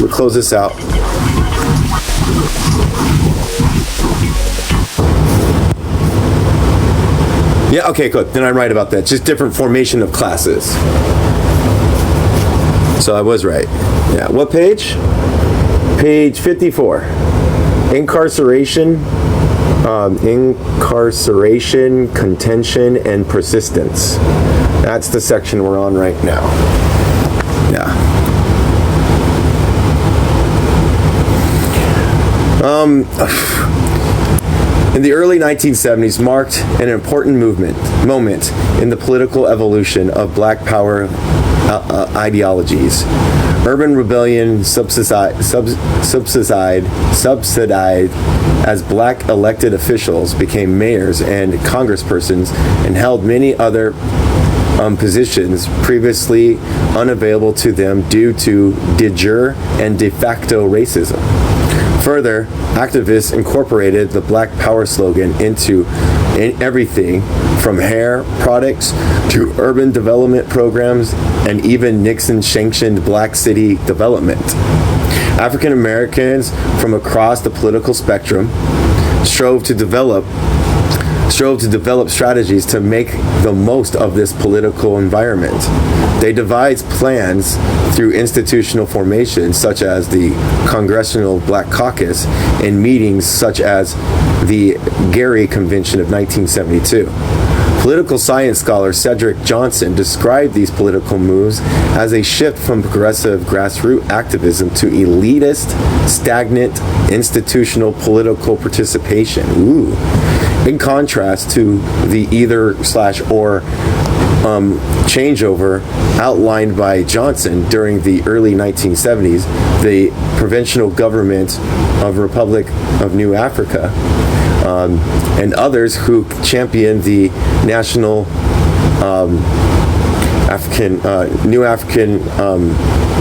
We'll close this out. Yeah, okay, good. Then I'm right about that. Just different formation of classes. So I was right. Yeah, what page? Page 54. Incarceration, contention, and persistence. That's the section we're on right now. Yeah. In the early 1970s marked an important moment in the political evolution of black power ideologies. Urban rebellion subsidized as black elected officials became mayors and congresspersons and held many other positions previously unavailable to them due to de jure and de facto racism. Further, activists incorporated the Black Power slogan into everything from hair products to urban development programs and even Nixon-sanctioned black city development. African Americans from across the political spectrum strove to develop strategies to make the most of this political environment. They devised plans through institutional formations such as the Congressional Black Caucus and meetings such as the Gary Convention of 1972. Political science scholar Cedric Johnson described these political moves as a shift from progressive grassroots activism to elitist, stagnant, institutional political participation. Ooh. In contrast to the either/or changeover outlined by Johnson during the early 1970s, the provincial government of Republic of New Africa, and others who championed the national New African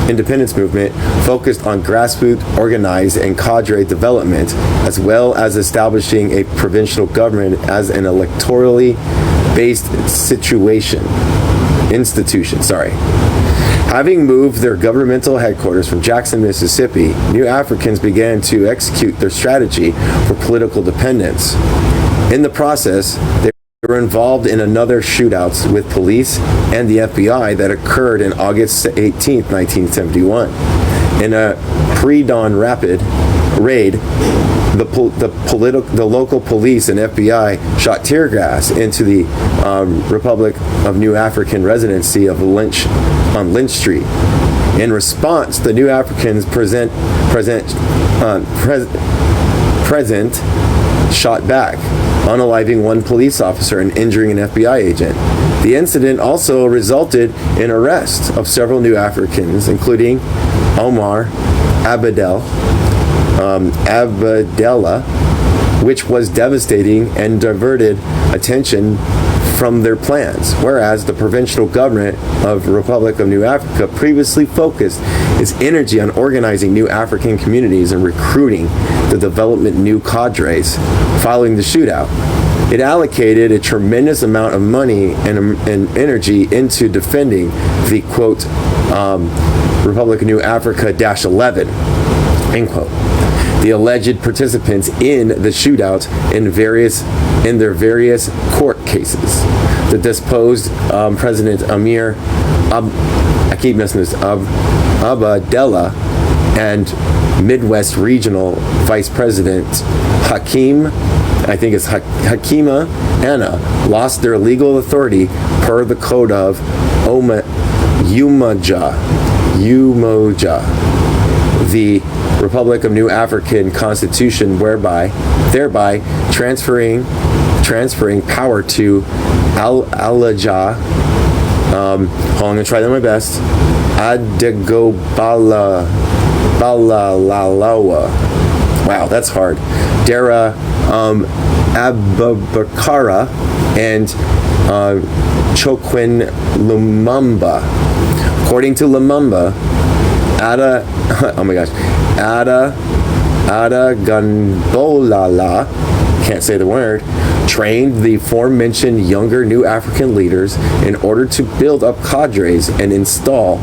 independence movement focused on grassroots, organized, and cadre development, as well as establishing a provincial government as an electorally based institution. Having moved their governmental headquarters from Jackson, Mississippi, New Africans began to execute their strategy for political dependence. In the process, they were involved in another shootouts with police and the FBI that occurred on August 18, 1971. In a pre-dawn rapid raid, the local police and FBI shot tear gas into the Republic of New African residency of Lynch on Lynch Street. In response, the New Africans present shot back, unaliving one police officer and injuring an FBI agent. The incident also resulted in arrest of several New Africans, including Omar Abdallah, which was devastating and diverted attention from their plans, whereas the provincial government of the Republic of New Africa previously focused its energy on organizing new African communities and recruiting the development of new cadres. Following the shootout, it allocated a tremendous amount of money and energy into defending the, quote, Republic of New Africa -11, end quote. The alleged participants in the shootouts in their various court cases. The deposed President Amir Abdallah and Midwest Regional Vice President Hakima Anna lost their legal authority per the code of Umoja, the Republic of New African Constitution, thereby transferring power to Al-Alaja, I'm going to try that my best, Adegobalalawa. Wow, that's hard. Dara Abubakara and Choquin Lumumba. According to Lumumba, Ada Ganbolala can't say the word, trained the aforementioned younger New African leaders in order to build up cadres and instill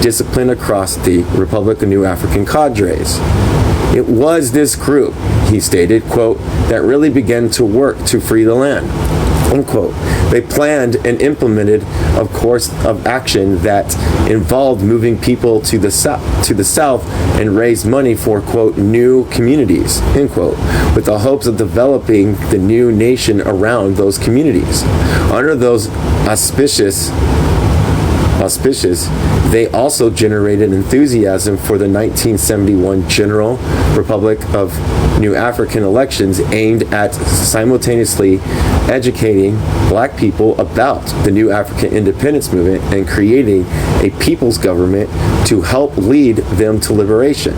discipline across the Republic of New African cadres. It was this group, he stated, quote, that really began to work to free the land, unquote. They planned and implemented a course of action that involved moving people to the south and raise money for, quote, new communities, end quote, with the hopes of developing the new nation around those communities. Under those auspicious, they also generated enthusiasm for the 1971 General Republic of New African elections aimed at simultaneously educating black people about the New African independence movement and creating a people's government to help lead them to liberation.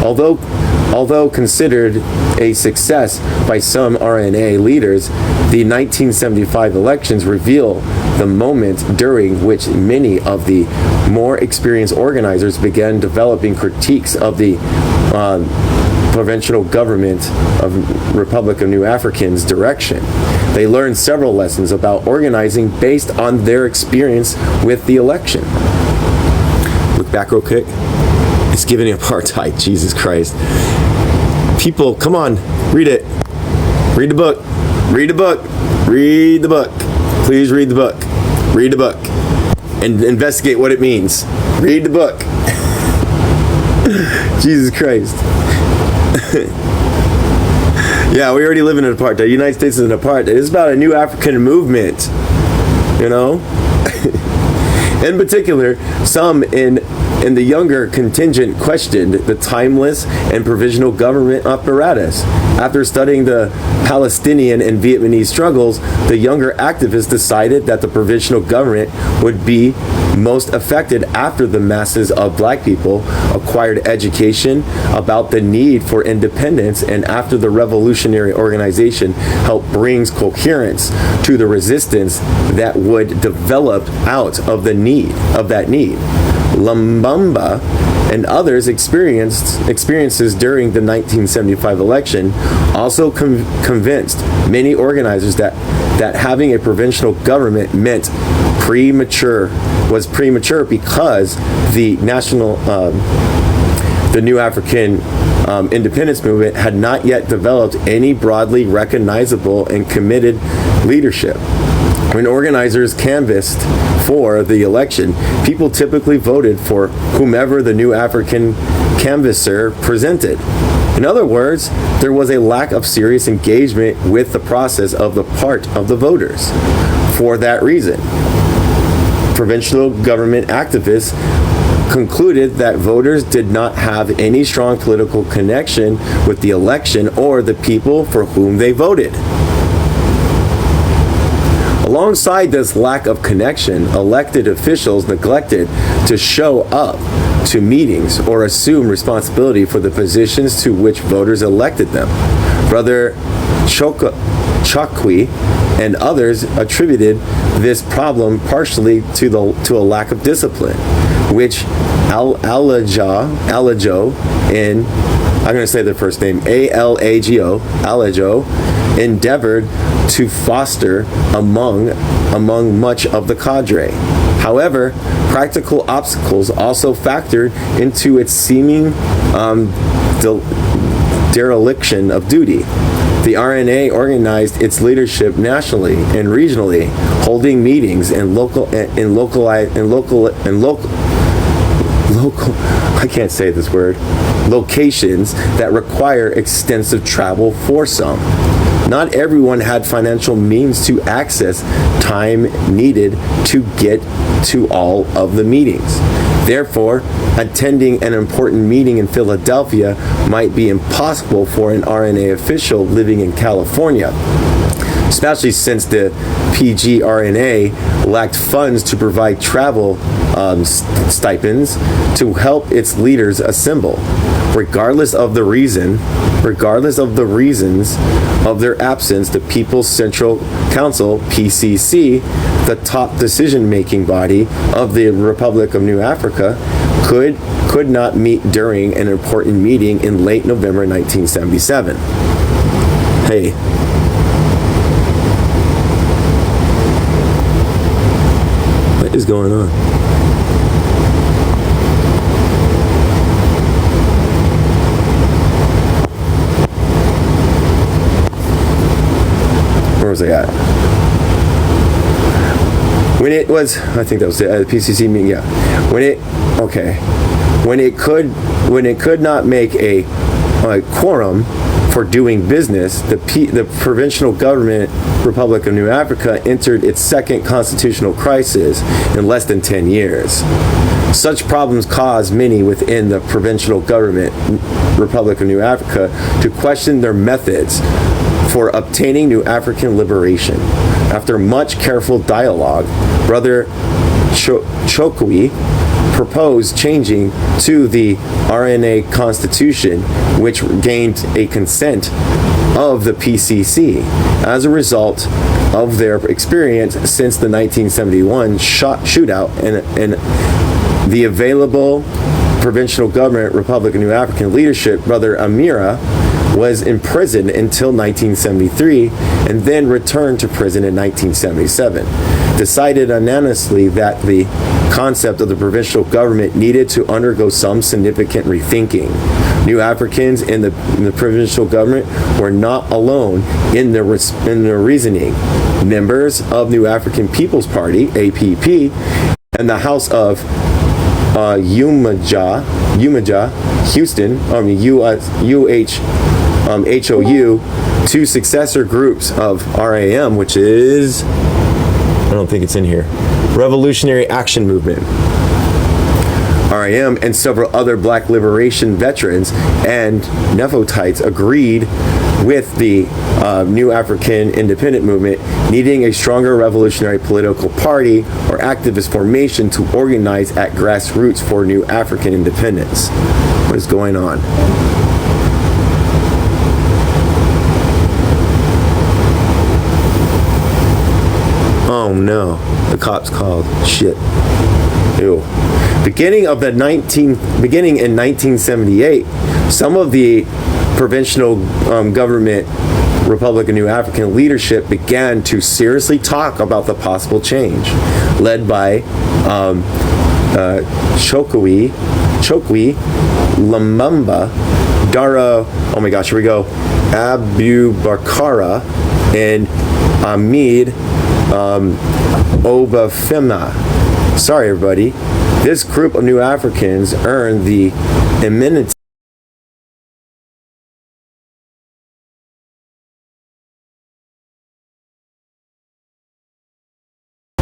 Although considered a success by some RNA leaders, the 1975 elections reveal the moment during which many of the more experienced organizers began developing critiques of the provincial government of Republic of New African's direction. They learned several lessons about organizing based on their experience with the election. Look back real quick. It's giving apartheid, Jesus Christ. People, come on, read it. Read the book. Read the book. Read the book. Please read the book. Read the book. And investigate what it means. Read the book. Jesus Christ. Yeah, we already live in an apartheid. The United States is an apartheid. It's about a new African movement, you know? In particular, some in the younger contingent questioned the timeless and provisional government apparatus. After studying the Palestinian and Vietnamese struggles, the younger activists decided that the provisional government would be most affected after the masses of black people acquired education about the need for independence and after the revolutionary organization helped bring coherence to the resistance that would develop out of that need. Lumbamba and others experiences during the 1975 election also convinced many organizers that having a provincial government meant premature because the New African independence movement had not yet developed any broadly recognizable and committed leadership. When organizers canvassed for the election, people typically voted for whomever the New African canvasser presented. In other words, there was a lack of serious engagement with the process of the part of the voters. For that reason, provincial government activists concluded that voters did not have any strong political connection with the election or the people for whom they voted. Alongside this lack of connection, elected officials neglected to show up to meetings or assume responsibility for the positions to which voters elected them. Brother Chokwi and others attributed this problem partially to a lack of discipline, which Alajo, in, I'm going to say their first name, Alajo, endeavored to foster among much of the cadre. However, practical obstacles also factored into its seeming dereliction of duty. The RNA organized its leadership nationally and regionally, holding meetings in local I can't say this word, locations that require extensive travel for some. Not everyone had financial means to access time needed to get to all of the meetings. Therefore, attending an important meeting in Philadelphia might be impossible for an RNA official living in California, especially since the PGRNA lacked funds to provide travel stipends to help its leaders assemble. Regardless of the reasons of their absence, the People's Central Council, PCC, the top decision-making body of the Republic of New Africa, could not meet during an important meeting in late November 1977. Hey. What is going on? Where was I at? When it was, I think that was the PCC meeting, yeah. When it could not make a quorum for doing business, the Provincial Government Republic of New Africa entered its second constitutional crisis in less than 10 years. Such problems caused many within the Provincial Government Republic of New Africa to question their methods for obtaining New African liberation. After much careful dialogue, Brother Chokwe proposed changing to the RNA Constitution, which gained a consent of the PCC. As a result of their experience since the 1971 shootout and the available Provincial Government Republic of New African leadership, Brother Amira was imprisoned until 1973 and then returned to prison in 1977. Decided unanimously that the concept of the provincial government needed to undergo some significant rethinking. New Africans in the provincial government were not alone in their reasoning. Members of New African People's Party, APP, and the House of Umoja, Houston, HOU, two successor groups of RAM, which is, I don't think it's in here, Revolutionary Action Movement, RAM, and several other black liberation veterans and Nephotites agreed with the New African Independent Movement needing a stronger revolutionary political party or activist formation to organize at grassroots for New African independence. What is going on? Oh no, the cops called. Shit. Ew. Beginning in 1978, some of the provincial government Republic of New African leadership began to seriously talk about the possible change, led by Chokwe, Lumumba, Dara, oh my gosh, here we go, Abubakara, and Ahmed Obafemi. Sorry, everybody. This group of New Africans earned the immunity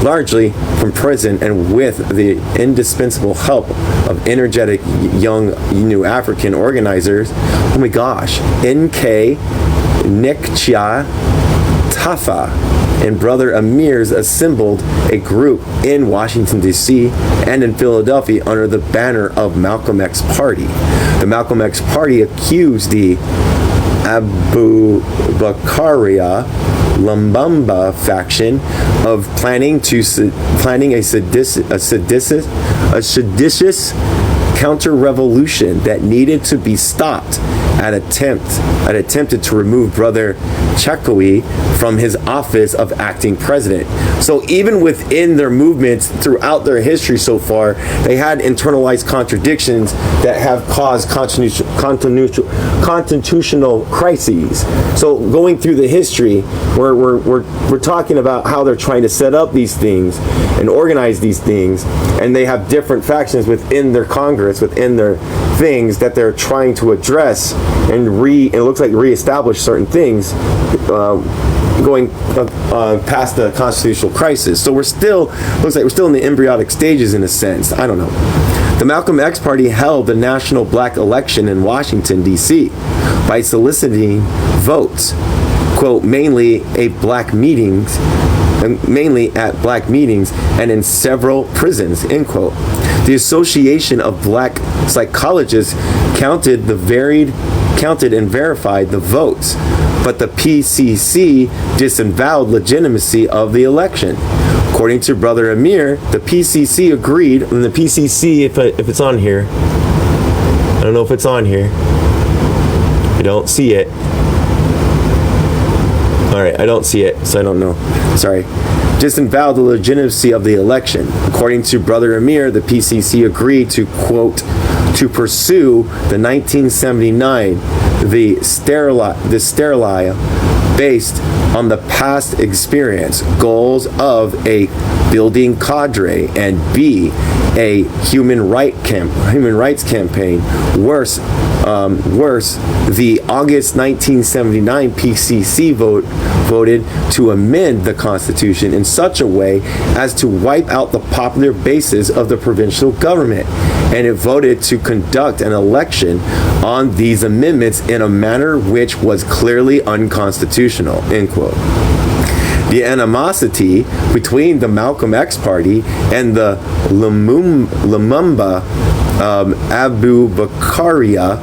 largely from prison and with the indispensable help of energetic young New African organizers. Oh my gosh. NK Nekchia Tafa and Brother Amir's assembled a group in Washington, D.C. and in Philadelphia under the banner of Malcolm X Party. The Malcolm X Party accused the Abubakaria Lumumba faction of planning a seditious counter-revolution that needed to be stopped and attempted to remove Brother Chokwe from his office of acting president. So even within their movements throughout their history so far, they had internalized contradictions that have caused constitutional crises. So going through the history, we're talking about how they're trying to set up these things and organize these things, and they have different factions within their Congress, within their things that they're trying to address and it looks like reestablish certain things going past the constitutional crisis. So looks like we're still in the embryonic stages in a sense. I don't know. The Malcolm X Party held the national black election in Washington, D.C. by soliciting votes, quote, mainly at black meetings and in several prisons, end quote. The Association of Black Psychologists counted and verified the votes, but the PCC disavowed legitimacy of the election. According to Brother Amir, the PCC agreed, and the PCC, if it's on here, I don't know if it's on here, I don't see it. All right, I don't see it, so I don't know. Sorry. Disavowed the legitimacy of the election. According to Brother Amir, the PCC agreed to, quote, to pursue the 1979 the sterile based on the past experience, goals of a building cadre, and B, a human rights campaign. Worse, the August 1979 PCC voted to amend the Constitution in such a way as to wipe out the popular basis of the provincial government, and it voted to conduct an election on these amendments in a manner which was clearly unconstitutional, end quote. The animosity between the Malcolm X party and the Lumumba Abu Bakaria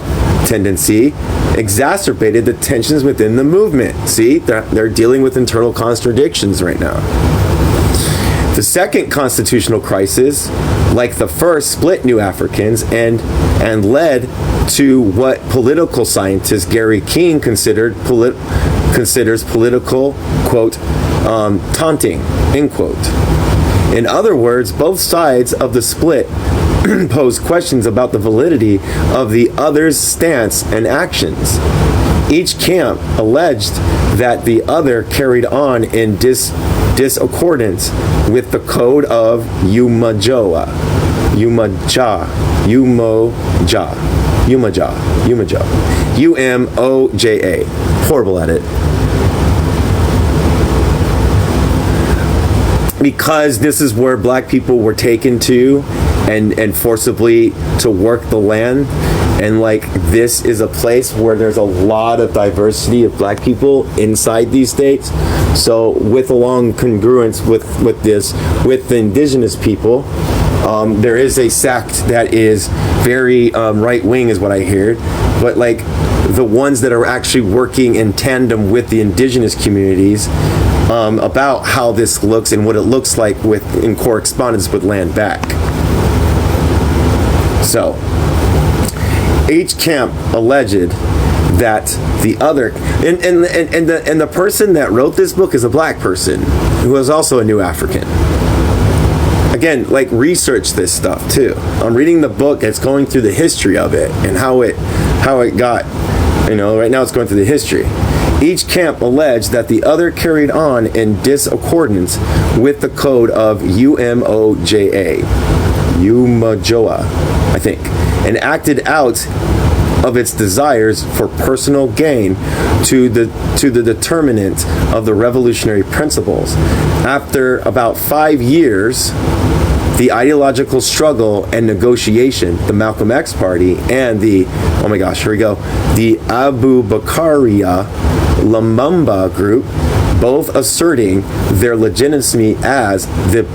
tendency exacerbated the tensions within the movement. See, they're dealing with internal contradictions right now. The second constitutional crisis, like the first, split New Africans and led to what political scientist Gary King considers political, quote, taunting, end quote. In other words, both sides of the split pose questions about the validity of the other's stance and actions. Each camp alleged that the other carried on in discordance with the code of Umoja. UMOJA. Horrible at it. Because this is where black people were taken to and forcibly to work the land. And like, this is a place where there's a lot of diversity of black people inside these states. So with along congruence with this, with the indigenous people, there is a sect that is very right-wing is what I heard. But like the ones that are actually working in tandem with the indigenous communities about how this looks and what it looks like in correspondence with land back. So, each camp alleged that the other, and the person that wrote this book is a black person who is also a New African. Again, like, research this stuff too. I'm reading the book, it's going through the history of it and how it got, right now it's going through the history. Each camp alleged that the other carried on in discordance with the code of Umoja, I think, and acted out of its desires for personal gain to the determinant of the revolutionary principles. After about 5 years, the ideological struggle and negotiation, the Malcolm X party and the Abu Bakaria Lumumba group, both asserting their legitimacy as the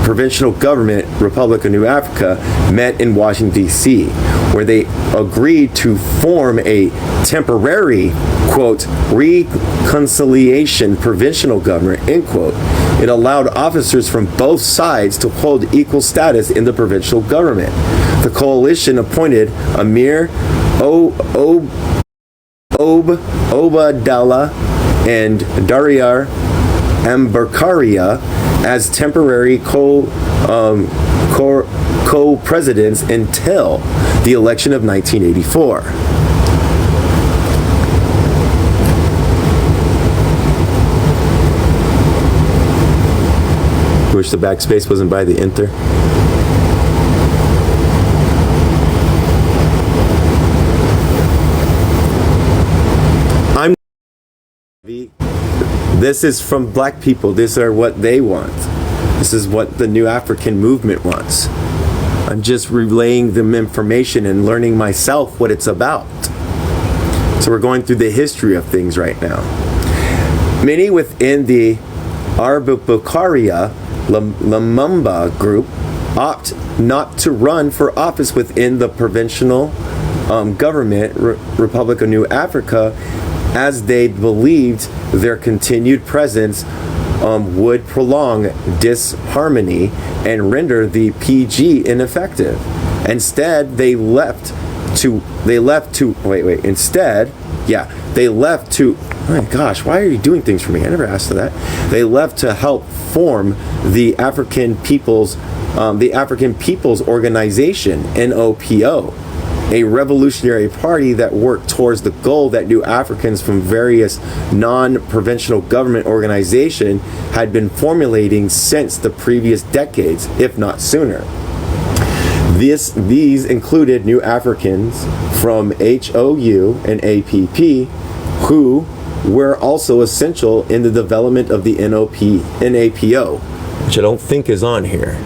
provincial government, Republic of New Africa, met in Washington, D.C., where they agreed to form a temporary, quote, reconciliation provincial government, end quote. It allowed officers from both sides to hold equal status in the provincial government. The coalition appointed Amir Obadallah and Daryar Ambarkaria as temporary co-presidents until the election of 1984. Wish the backspace wasn't by the enter. This is from black people. These are what they want. This is what the New African movement wants. I'm just relaying them information and learning myself what it's about. So we're going through the history of things right now. Many within the Abu Bakaria Lumumba group opt not to run for office within the provincial government, Republic of New Africa, as they believed their continued presence would prolong disharmony and render the PG ineffective. Instead, they left to my gosh, why are you doing things for me? I never asked for that. They left to help form the African People's Organization, NOPO, a revolutionary party that worked towards the goal that New Africans from various non-provincial government organizations had been formulating since the previous decades, if not sooner. These included New Africans from HOU and APP, who were also essential in the development of the NAPO, which I don't think is on here.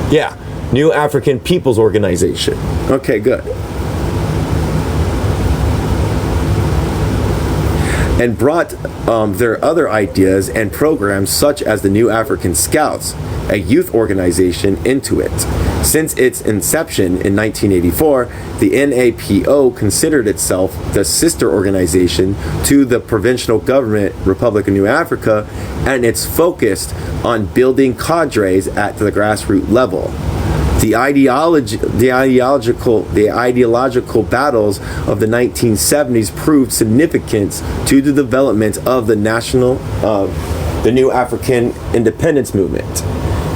Yeah, New African People's Organization. Okay, good. And brought their other ideas and programs, such as the New African Scouts, a youth organization, into it. Since its inception in 1984, the NAPO considered itself the sister organization to the provincial government Republic of New Africa, and it's focused on building cadres at the grassroots level. The ideological battles of the 1970s proved significant to the development of the New African Independence Movement.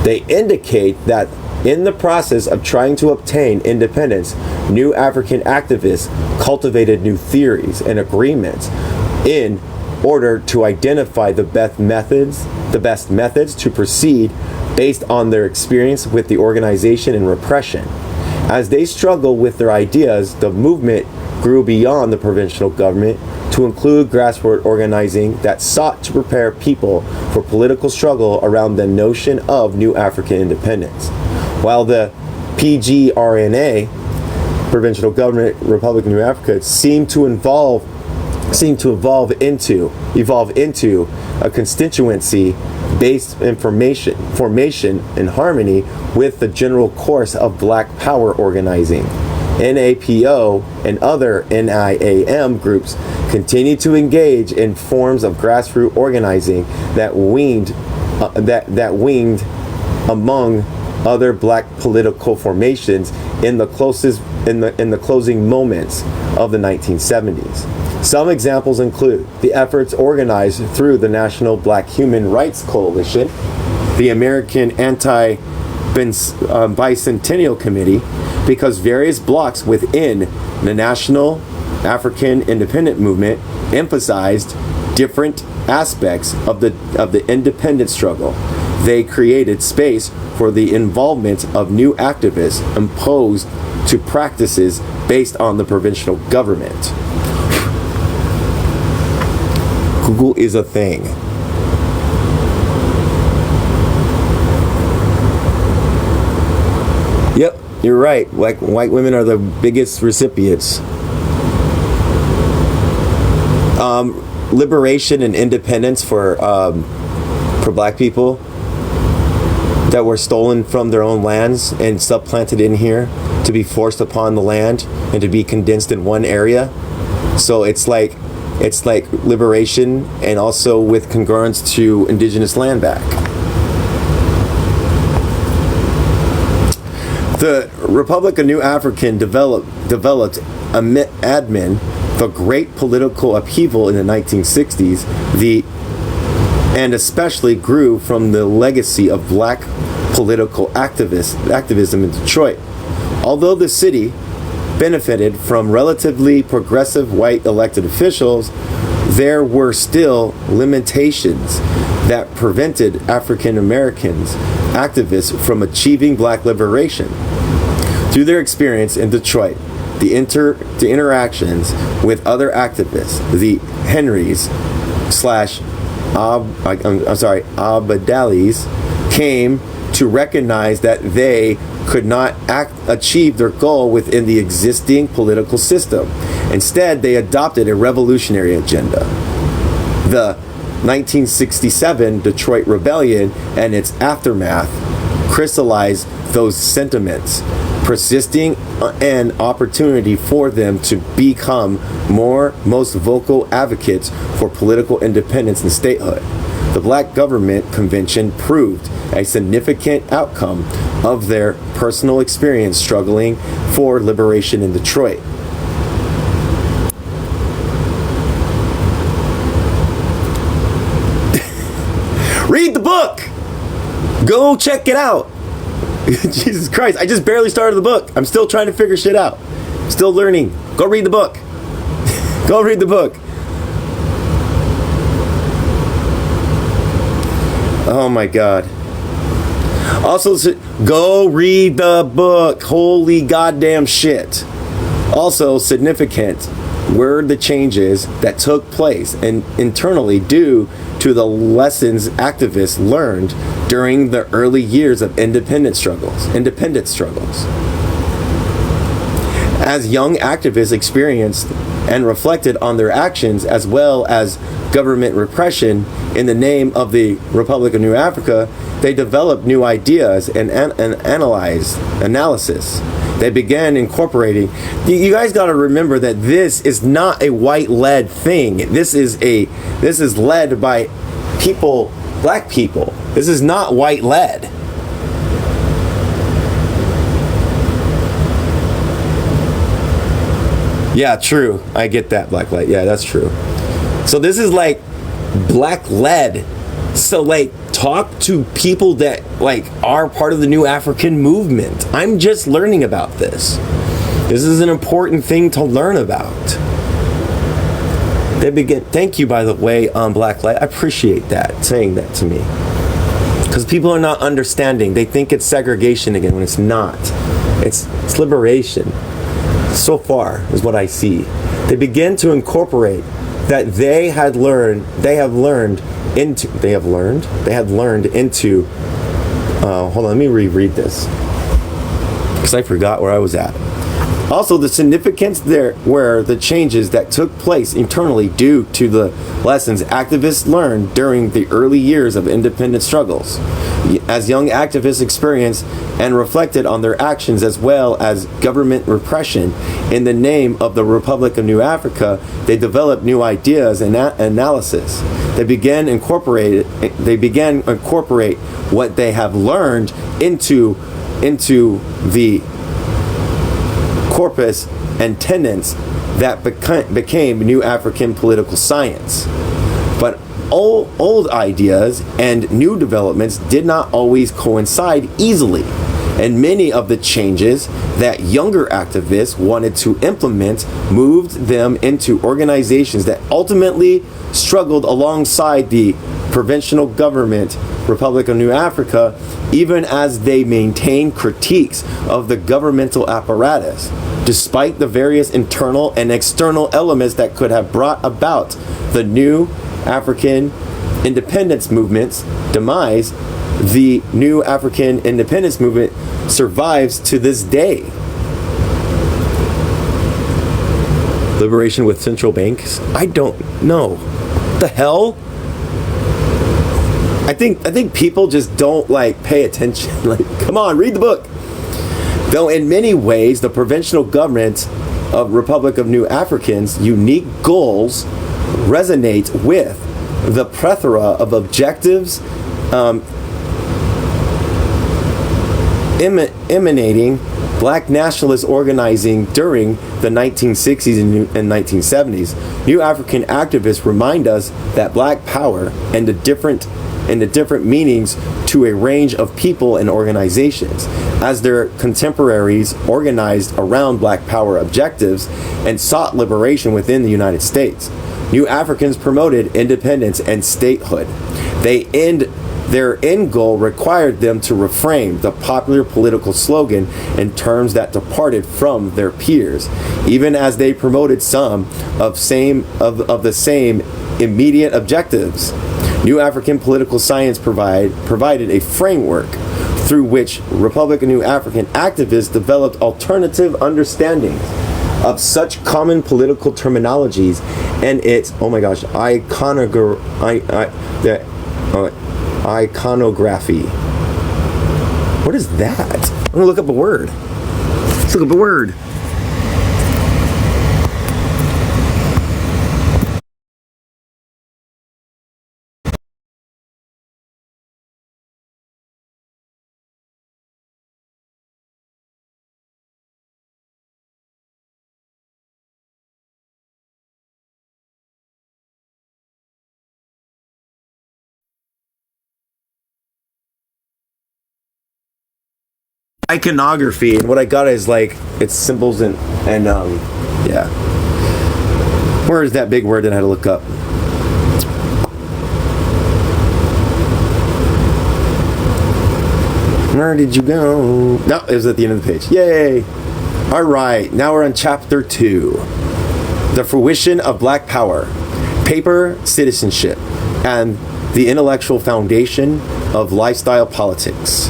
They indicate that in the process of trying to obtain independence, New African activists cultivated new theories and agreements in order to identify the best methods to proceed based on their experience with the organization and repression. As they struggled with their ideas, the movement grew beyond the provincial government to include grassroots organizing that sought to prepare people for political struggle around the notion of New African independence. While the PGRNA, Provincial Government Republic of New Africa, seemed to evolve into a constituency-based formation in harmony with the general course of Black Power organizing. NAPO and other NIAM groups continue to engage in forms of grassroots organizing that winged among other Black political formations in the closing moments of the 1970s. Some examples include the efforts organized through the National Black Human Rights Coalition, the American Anti-Bicentennial Committee, because various blocs within the National African Independent Movement emphasized different aspects of the independence struggle. They created space for the involvement of new activists opposed to practices based on the provincial government. Google is a thing. Yep, you're right. White women are the biggest recipients. Liberation and independence for Black people that were stolen from their own lands and supplanted in here to be forced upon the land and to be condensed in one area. So it's like liberation, and also with congruence to indigenous land back. The Republic of New African developed admin the great political upheaval in the 1960s, and especially grew from the legacy of Black political activism in Detroit. Although the city benefited from relatively progressive white elected officials, there were still limitations that prevented African Americans activists from achieving Black liberation. Through their experience in Detroit, the interactions with other activists, the Henrys Abadalis, came to recognize that they could not achieve their goal within the existing political system. Instead, they adopted a revolutionary agenda. The 1967 Detroit Rebellion and its aftermath crystallized those sentiments, persisting an opportunity for them to become most vocal advocates for political independence and statehood. The Black Government Convention proved a significant outcome of their personal experience struggling for liberation in Detroit. Read the book. Go check it out. Jesus Christ, I just barely started the book. I'm still trying to figure shit out. Still learning. Go read the book. Go read the book. Oh my God. Also, go read the book. Holy goddamn shit. Also, significant were the changes that took place and internally due to the lessons activists learned during the early years of independence struggles. As young activists experienced and reflected on their actions as well as government repression in the name of the Republic of New Africa, they developed new ideas and analysis. They began incorporating. You guys got to remember that this is not a white-led thing. This is led by people, black people. This is not white-led. Yeah, true. I get that, black light. Yeah, that's true. So this is like black led. So like talk to people that like are part of the New African movement. I'm just learning about this. This is an important thing to learn about. Thank you, by the way, Black Light. I appreciate that, saying that to me. Because people are not understanding. They think it's segregation again when it's not. It's liberation. So far is what I see. They begin to incorporate that they have learned into, hold on, let me reread this. Because I forgot where I was at. Also, the significance there were the changes that took place internally due to the lessons activists learned during the early years of independent struggles. As young activists experienced and reflected on their actions as well as government repression in the name of the Republic of New Africa, they developed new ideas and analysis. They began incorporate what they have learned into the corpus and tenets that became New African political science. But old ideas and new developments did not always coincide easily, and many of the changes that younger activists wanted to implement moved them into organizations that ultimately struggled alongside the provincial government, Republic of New Africa, even as they maintained critiques of the governmental apparatus. Despite the various internal and external elements that could have brought about the New African independence movement's demise, the New African independence movement survives to this day. Liberation with central banks? I don't know. What the hell? I think people just don't like pay attention. Like, come on, read the book. Though in many ways the provincial government of Republic of New Africans' unique goals resonate with the plethora of objectives emanating black nationalist organizing during the 1960s and 1970s. New African activists remind us that black power and the different meanings to a range of people and organizations, as their contemporaries organized around black power objectives and sought liberation within the United States. New Africans promoted independence and statehood. Their end goal required them to reframe the popular political slogan in terms that departed from their peers, even as they promoted some of the same immediate objectives. New African political science provided a framework through which Republic of New African activists developed alternative understandings of such common political terminologies and its, iconography. What is that? I'm gonna look up a word. Let's look up a word. iconography, and what I got is like its symbols and yeah. Where is that big word that I had to look up? Where did you go? No, it was at the end of the page. Yay! All right, now we're on chapter 2. The fruition of Black Power, paper citizenship, and the intellectual foundation of lifestyle politics.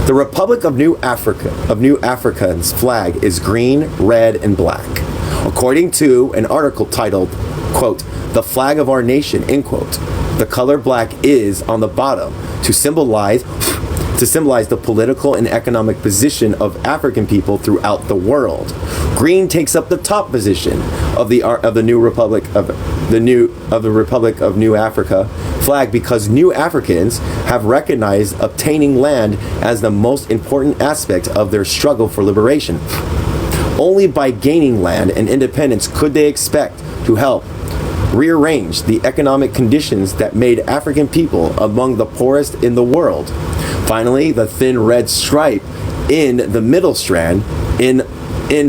The Republic of New Africa's flag is green, red, and black. According to an article titled, quote, "The Flag of Our Nation," end quote, the color black is on the bottom to symbolize the political and economic position of African people throughout the world. Green takes up the top position of the Republic of New Africa flag because New Africans have recognized obtaining land as the most important aspect of their struggle for liberation. Only by gaining land and independence could they expect to help rearrange the economic conditions that made African people among the poorest in the world. Finally, the thin red stripe in the middle strand in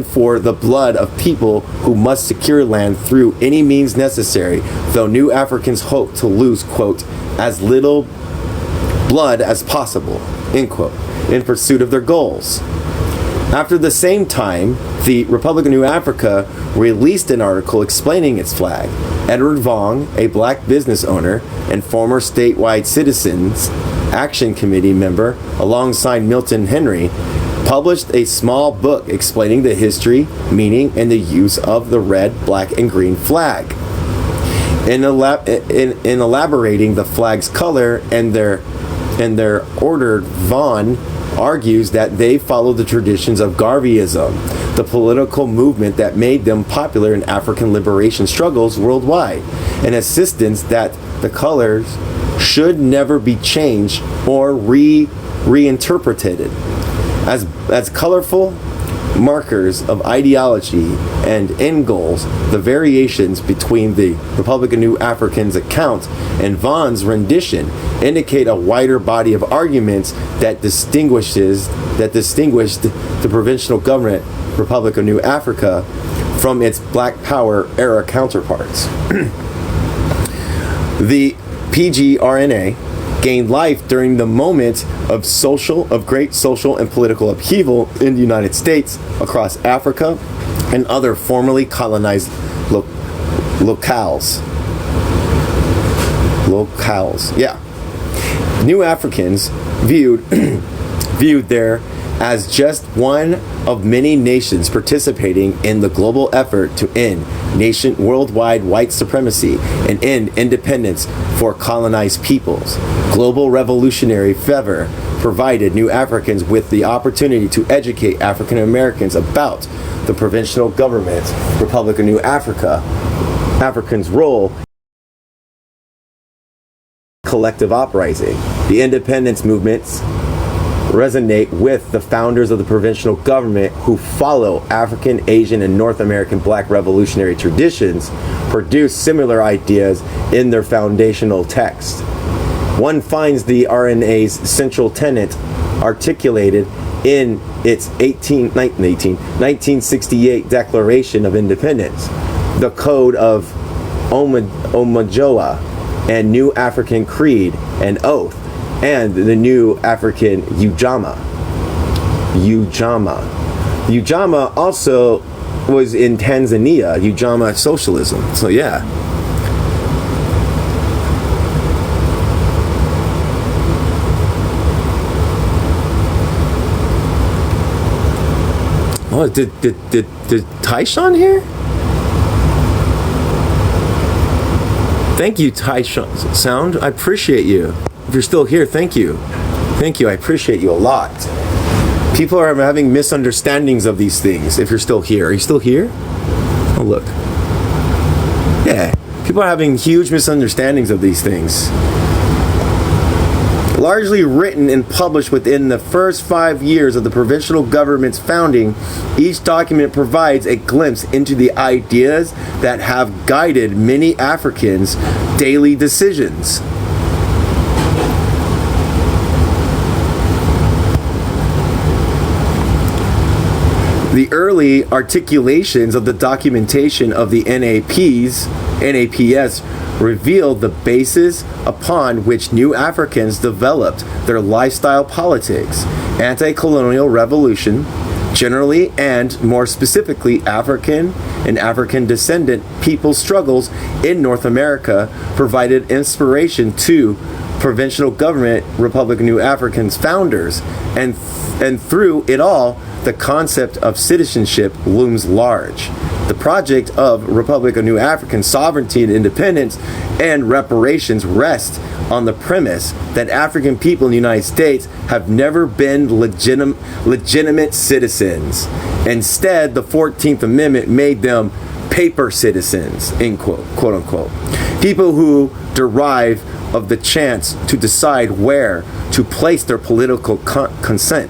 for the blood of people who must secure land through any means necessary, though New Africans hope to lose, quote, as little blood as possible, end quote, in pursuit of their goals. After the same time, the Republic of New Africa released an article explaining its flag. Edward Vaughn, a black business owner and former statewide Citizens Action Committee member, alongside Milton Henry, published a small book explaining the history, meaning, and the use of the red, black, and green flag. In elaborating the flag's color and their order, Vaughn argues that they follow the traditions of Garveyism, the political movement that made them popular in African liberation struggles worldwide, and insistence that the colors should never be changed or reinterpreted as colorful markers of ideology and end goals. The variations between the Republic of New African's account and Vaughn's rendition indicate a wider body of arguments that distinguished the provincial government Republic of New Africa from its Black Power era counterparts. The PGRNA gained life during the moment of great social and political upheaval in the United States, across Africa, and other formerly colonized locales. Yeah. New Africans viewed there as just one of many nations participating in the global effort to end worldwide white supremacy and end independence for colonized peoples. Global revolutionary fervor provided New Africans with the opportunity to educate African Americans about the provincial government, Republic of New Africa, Africans' role in collective uprising. The independence movements resonate with the founders of the provincial government who follow African, Asian, and North American black revolutionary traditions, produce similar ideas in their foundational text. One finds the RNA's central tenet articulated in its 1968 Declaration of Independence, the Code of Omojoa, and New African Creed and Oath, and the New African Ujamaa. Ujamaa also was in Tanzania, Ujamaa socialism. So yeah. Oh, did Tyshawn here? Thank you, Tyshawn Sound. I appreciate you. If you're still here, thank you. Thank you. I appreciate you a lot. People are having misunderstandings of these things. If you're still here. Are you still here? Oh, look. Yeah. People are having huge misunderstandings of these things. Largely written and published within the first 5 years of the provincial government's founding, each document provides a glimpse into the ideas that have guided many Africans' daily decisions. The early articulations of the documentation of the NAPS revealed the basis upon which New Africans developed their lifestyle politics, anti-colonial revolution, generally, and more specifically African and African descendant people's struggles in North America provided inspiration to provincial government Republic of New Africa's founders, and through it all, the concept of citizenship looms large. The project of Republic of New African sovereignty and independence and reparations rest on the premise that African people in the United States have never been legitimate citizens. Instead, the 14th Amendment made them paper citizens, end quote, quote unquote. People who derive of the chance to decide where to place their political consent.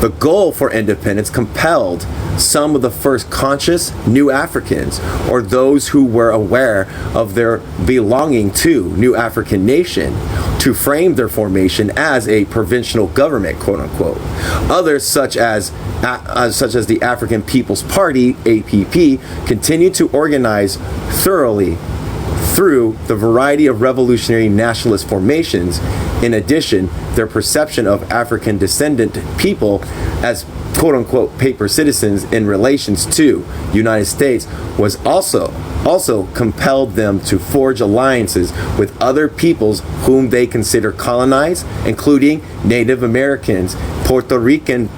The goal for independence compelled some of the first conscious New Africans, or those who were aware of their belonging to New African nation, to frame their formation as a provincial government, quote unquote. Others, such as the African People's Party, APP, continued to organize thoroughly through the variety of revolutionary nationalist formations. In addition, their perception of African descendant people as quote-unquote paper citizens in relations to United States was also compelled them to forge alliances with other peoples whom they consider colonized, including Native Americans, Puerto Ricans.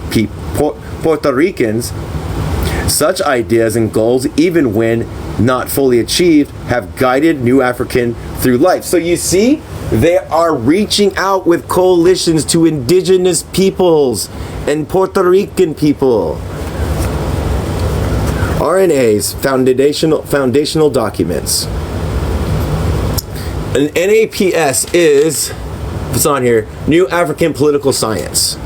Such ideas and goals, even when not fully achieved, have guided New African through life. So you see, they are reaching out with coalitions to indigenous peoples and Puerto Rican people. RNA's foundational documents. An NAPS is, it's on here, New African Political Science.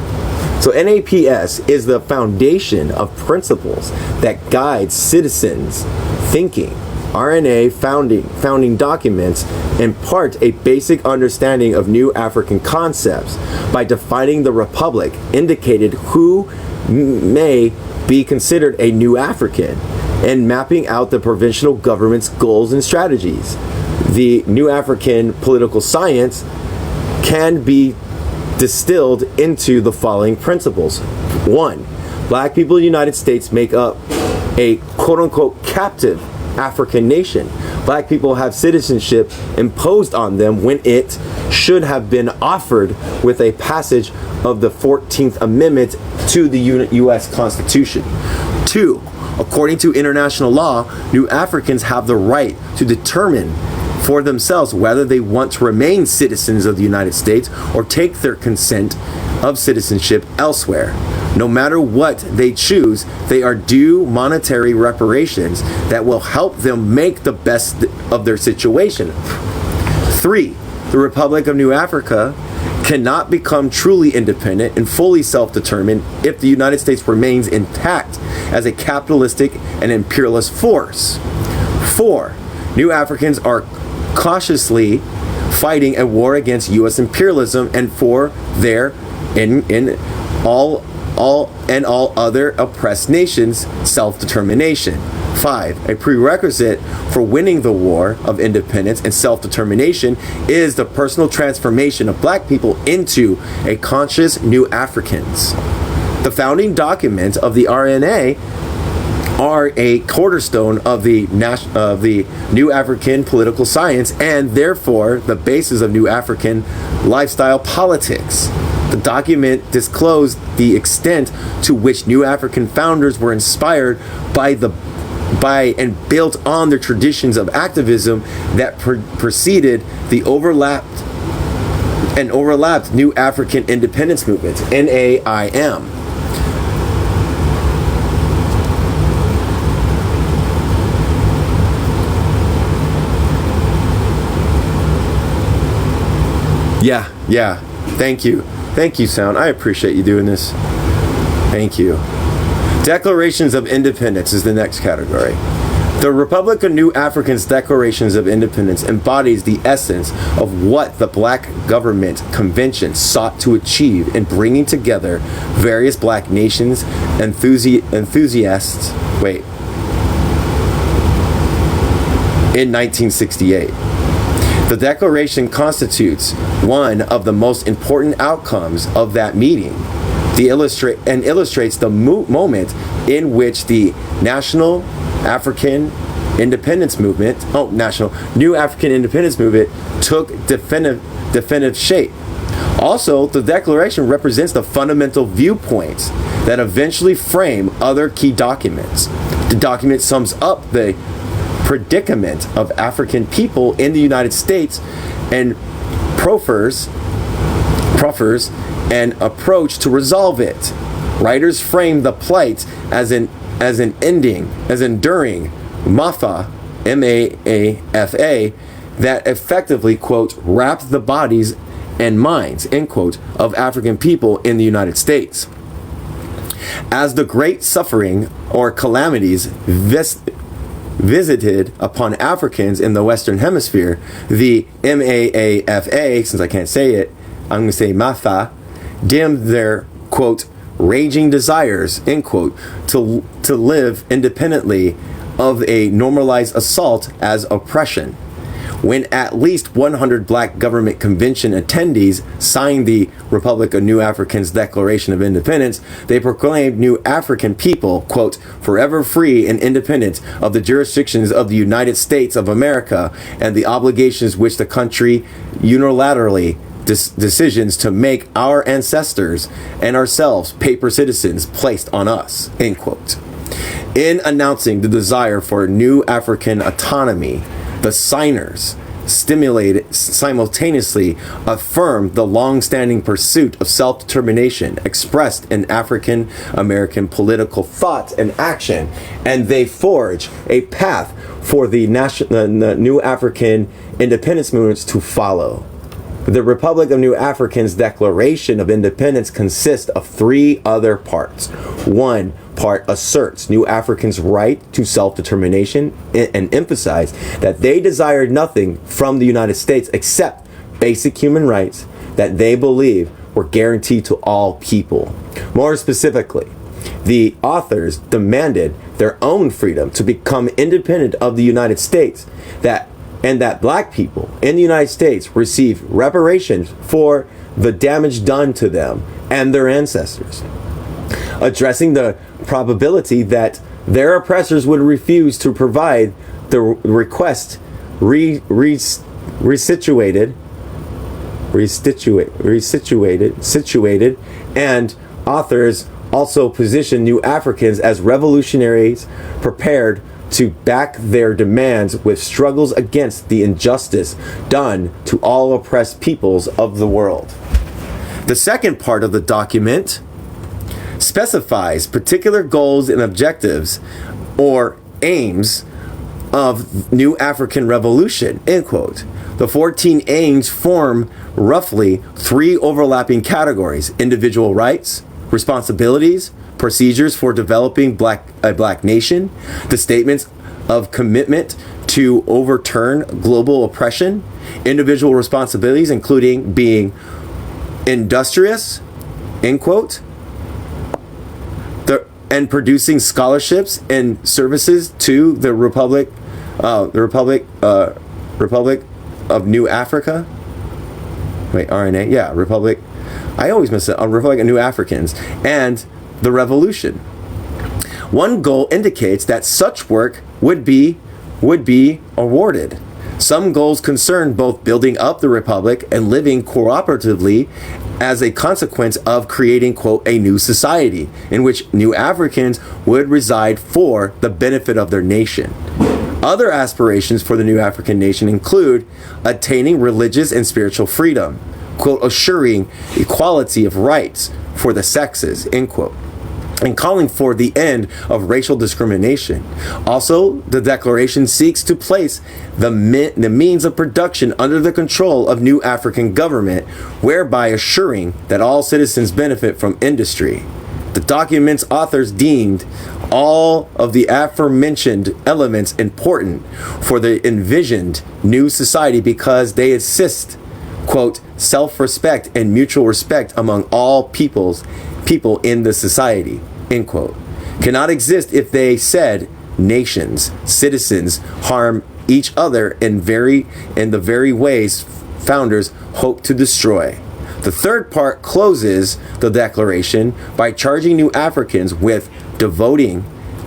So NAPS is the foundation of principles that guide citizens' thinking. RNA founding documents impart a basic understanding of New African concepts by defining the Republic, indicated who may be considered a New African, and mapping out the provincial government's goals and strategies. The New African political science can be distilled into the following principles. 1. Black people in the United States make up a quote-unquote captive African nation. Black people have citizenship imposed on them when it should have been offered with a passage of the 14th Amendment to the U.S. Constitution. 2. According to international law, New Africans have the right to determine for themselves whether they want to remain citizens of the United States or take their consent of citizenship elsewhere. No matter what they choose, they are due monetary reparations that will help them make the best of their situation. 3. The Republic of New Africa cannot become truly independent and fully self-determined if the United States remains intact as a capitalistic and imperialist force. 4. New Africans are cautiously fighting a war against U.S. imperialism and for their in all other oppressed nations' self-determination. 5. A prerequisite for winning the war of independence and self-determination is the personal transformation of black people into a conscious New Africans. The founding documents of the RNA are a cornerstone of the New African political science and therefore the basis of New African lifestyle politics. The document disclosed the extent to which New African founders were inspired by and built on their traditions of activism that preceded the overlapped New African Independence Movement, NAIM. Yeah. Thank you, Sound. I appreciate you doing this. Thank you. Declarations of Independence is the next category. The Republic of New Africa's Declarations of Independence embodies the essence of what the Black Government Convention sought to achieve in bringing together various black nations, enthusiasts, in 1968. The Declaration constitutes one of the most important outcomes of that meeting. Illustrates the moment in which the National African Independence Movement, New African Independence Movement took definitive shape. Also, the Declaration represents the fundamental viewpoints that eventually frame other key documents. The document sums up the predicament of African people in the United States and proffers an approach to resolve it. Writers frame the plight as enduring Maafa, M-A-A-F-A, that effectively, quote, wrapped the bodies and minds, end quote, of African people in the United States. As the great suffering or calamities visited upon Africans in the Western Hemisphere, the MAAFA, since I can't say it, I'm going to say Maafa, dimmed their, quote, raging desires, end quote, to live independently of a normalized assault as oppression. When at least 100 Black Government Convention attendees signed the Republic of New Africa's Declaration of Independence, they proclaimed New African people, quote, forever free and independent of the jurisdictions of the United States of America and the obligations which the country unilaterally decisions to make our ancestors and ourselves paper citizens placed on us, end quote. In announcing the desire for new African autonomy, the signers simultaneously affirmed the long-standing pursuit of self-determination expressed in African American political thought and action, and they forge a path for the New African Independence movements to follow. The Republic of New Africa's Declaration of Independence consists of three other parts. One part asserts New Africans' right to self-determination and emphasize that they desired nothing from the United States except basic human rights that they believe were guaranteed to all people. More specifically, the authors demanded their own freedom to become independent of the United States, that Black people in the United States receive reparations for the damage done to them and their ancestors, addressing the probability that their oppressors would refuse to provide the request resituated, and authors also position New Africans as revolutionaries prepared to back their demands with struggles against the injustice done to all oppressed peoples of the world. The second part of the document specifies particular goals and objectives or aims of New African Revolution, end quote. The 14 aims form roughly three overlapping categories: individual rights, responsibilities, procedures for developing a black nation, the statements of commitment to overturn global oppression, individual responsibilities including being industrious, end quote, and producing scholarships and services to the Republic of New Africa. RNA, yeah, Republic. I always miss it. Republic of New Africans and the Revolution. One goal indicates that such work would be awarded. Some goals concern both building up the Republic and living cooperatively as a consequence of creating, quote, a new society in which New Africans would reside for the benefit of their nation. Other aspirations for the New African nation include attaining religious and spiritual freedom, quote, assuring equality of rights for the sexes, end quote, and calling for the end of racial discrimination. Also, the Declaration seeks to place the means of production under the control of New African government, whereby assuring that all citizens benefit from industry. The document's authors deemed all of the aforementioned elements important for the envisioned new society because they assist, quote, self-respect and mutual respect among all people in the society, end quote, cannot exist if they said nations, citizens harm each other in the very ways founders hope to destroy. The third part closes the declaration by charging New Africans with devoting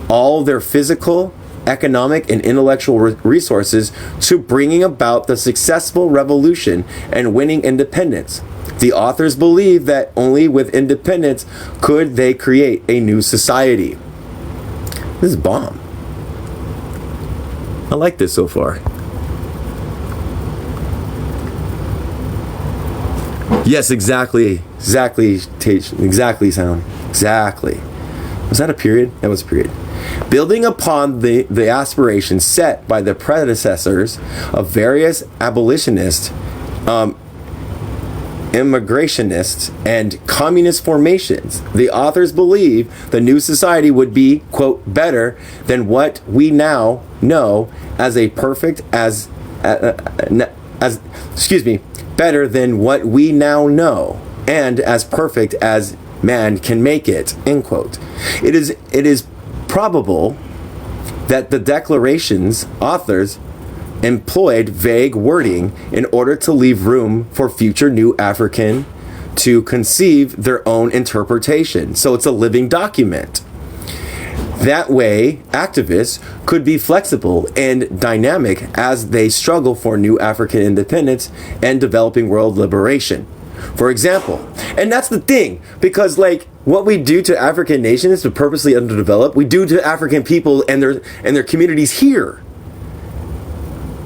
all their physical, economic, and intellectual resources to bringing about the successful revolution and winning independence. The authors believe that only with independence could they create a new society. This is bomb. I like this so far. Yes, exactly, sound. Exactly. Was that a period? That was a period. Building upon the aspirations set by the predecessors of various abolitionists, immigrationists, and communist formations, the authors believe the new society would be, quote, better than what we now know as better than what we now know and as perfect as man can make it, end quote. It is probable that the Declaration's authors employed vague wording in order to leave room for future New African to conceive their own interpretation. So it's a living document. That way, activists could be flexible and dynamic as they struggle for New African independence and developing world liberation. For example, and that's the thing, because like what we do to African nations to purposely underdevelop, we do to African people and their communities here.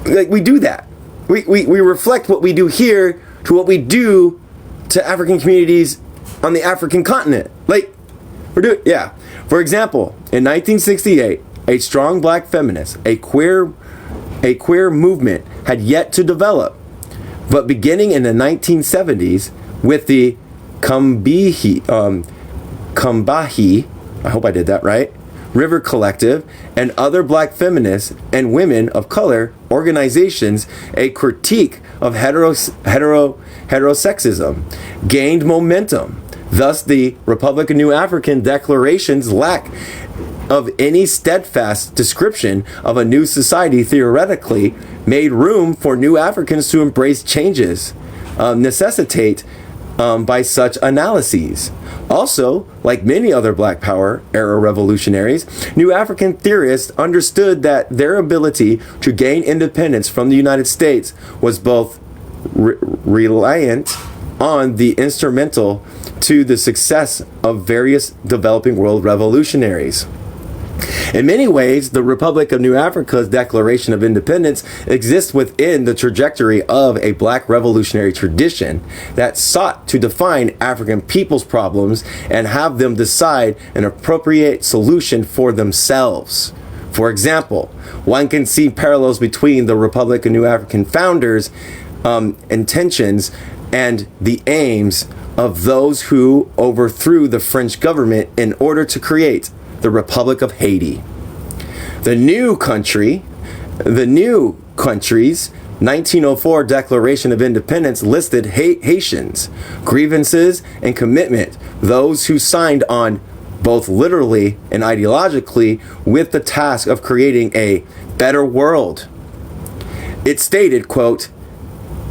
Like we do that. We reflect what we do here to what we do to African communities on the African continent. Like we're doing, yeah. For example, in 1968, a strong black feminist, a queer movement had yet to develop. But beginning in the 1970s with the Combahee, I hope I did that right, River Collective, and other black feminists and women of color organizations, a critique of heterosexism gained momentum. Thus, the Republic of New African Declaration's lack of any steadfast description of a new society theoretically made room for New Africans to embrace changes necessitate by such analyses. Also, like many other Black Power era revolutionaries, New African theorists understood that their ability to gain independence from the United States was both reliant on the instrumental to the success of various developing world revolutionaries. In many ways, the Republic of New Africa's Declaration of Independence exists within the trajectory of a black revolutionary tradition that sought to define African people's problems and have them decide an appropriate solution for themselves. For example, one can see parallels between the Republic of New African founders' intentions and the aims of those who overthrew the French government in order to create the Republic of Haiti. The new country's 1904 Declaration of Independence listed Haitians, grievances, and commitment, those who signed on both literally and ideologically with the task of creating a better world. It stated, quote,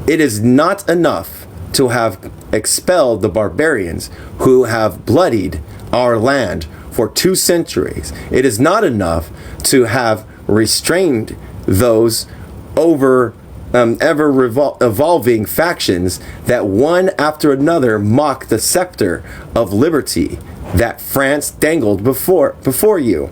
"It is not enough to have expelled the barbarians who have bloodied our land for 2 centuries. It is not enough to have restrained those evolving factions that one after another mock the scepter of liberty that France dangled before you.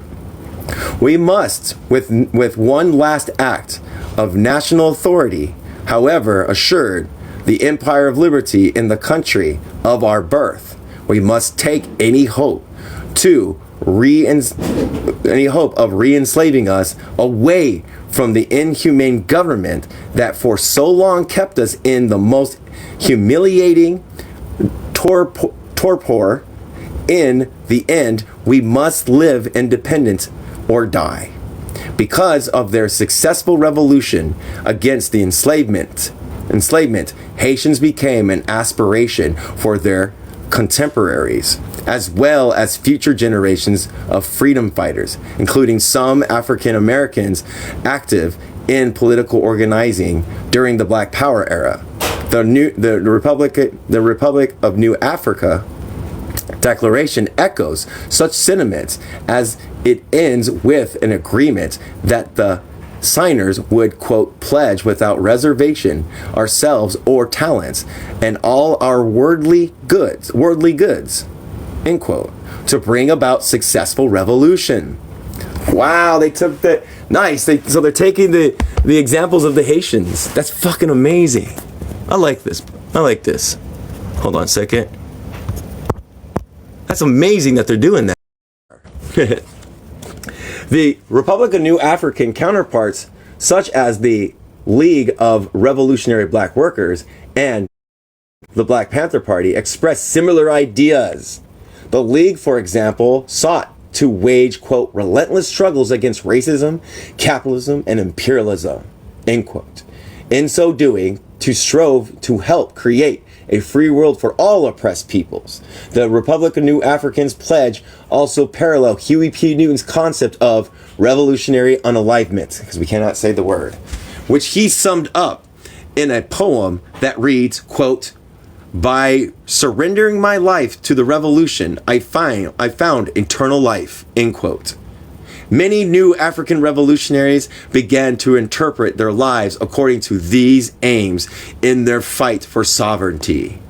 We must, with one last act of national authority, however assured, the empire of liberty in the country of our birth, we must take any hope of re-enslaving us away from the inhumane government that for so long kept us in the most humiliating torpor in the end, we must live independent or die. Because of their successful revolution against the enslavement, Haitians became an aspiration for their contemporaries, as well as future generations of freedom fighters, including some African Americans active in political organizing during the Black Power era. The Republic of New Africa Declaration echoes such sentiments, as it ends with an agreement that the signers would, quote, pledge without reservation ourselves or talents and all our worldly goods, end quote, to bring about successful revolution. Wow, they took the nice. So they're taking the examples of the Haitians. That's fucking amazing. I like this. Hold on a second. That's amazing that they're doing that. The Republic of New African counterparts, such as the League of Revolutionary Black Workers and the Black Panther Party, expressed similar ideas. The League, for example, sought to wage, quote, relentless struggles against racism, capitalism, and imperialism, end quote. In so doing, to strove to help create a free world for all oppressed peoples. The Republic of New Africans pledge also parallel Huey P. Newton's concept of revolutionary unalivement, because we cannot say the word, which he summed up in a poem that reads, quote, by surrendering my life to the revolution, I found eternal life, end quote. Many new African revolutionaries began to interpret their lives according to these aims in their fight for sovereignty.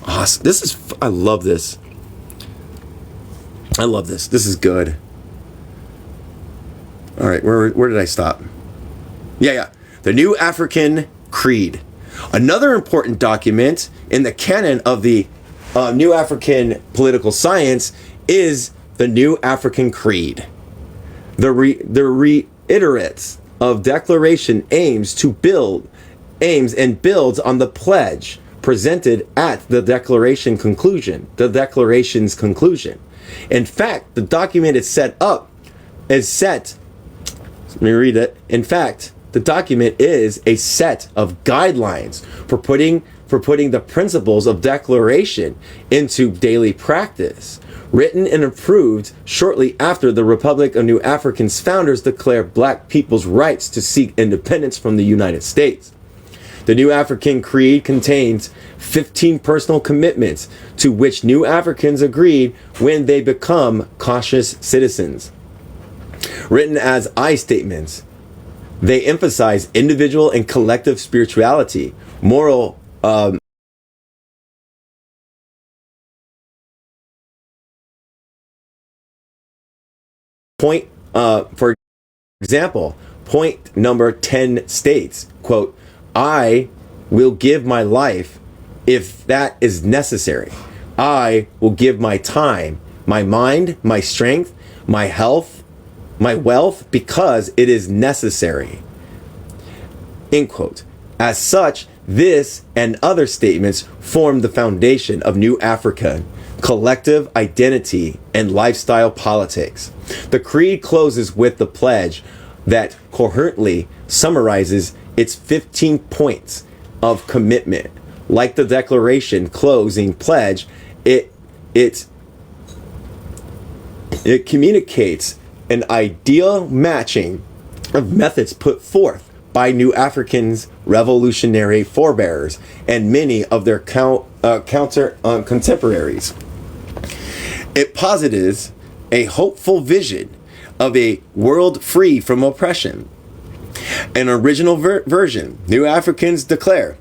Awesome. I love this. This is good. All right, where did I stop? Yeah. The New African Creed. Another important document in the canon of the New African political science is the New African Creed. The reiterates of declaration aims and builds on the pledge presented at the declaration's conclusion. In fact, the document let me read it. In fact, the document is a set of guidelines for putting the principles of declaration into daily practice. Written and approved shortly after the Republic of New African's founders declared black people's rights to seek independence from the United States. The New African Creed contains 15 personal commitments to which New Africans agreed when they become conscious citizens. Written as I statements, they emphasize individual and collective spirituality, moral point, for example, point number 10 states, quote, I will give my life if that is necessary. I will give my time, my mind, my strength, my health, my wealth, because it is necessary, end quote. As such, this and other statements form the foundation of New African collective identity and lifestyle politics. The creed closes with the pledge that coherently summarizes its 15 points of commitment. Like the declaration closing pledge, it communicates an ideal matching of methods put forth by New Africans' revolutionary forebears and many of their contemporaries. It posits a hopeful vision of a world free from oppression. An original version, New Africans declare,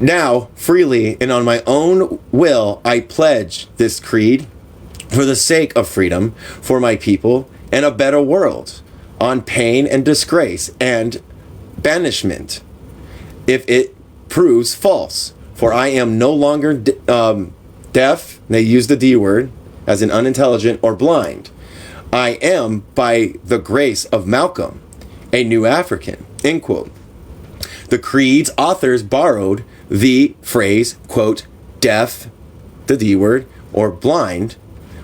now freely and on my own will I pledge this creed for the sake of freedom for my people and a better world, on pain and disgrace and banishment if it proves false. For I am no longer deaf, they use the D word, as in unintelligent or blind. I am, by the grace of Malcolm, a New African, end quote. The creed's authors borrowed the phrase, quote, deaf, the D word, or blind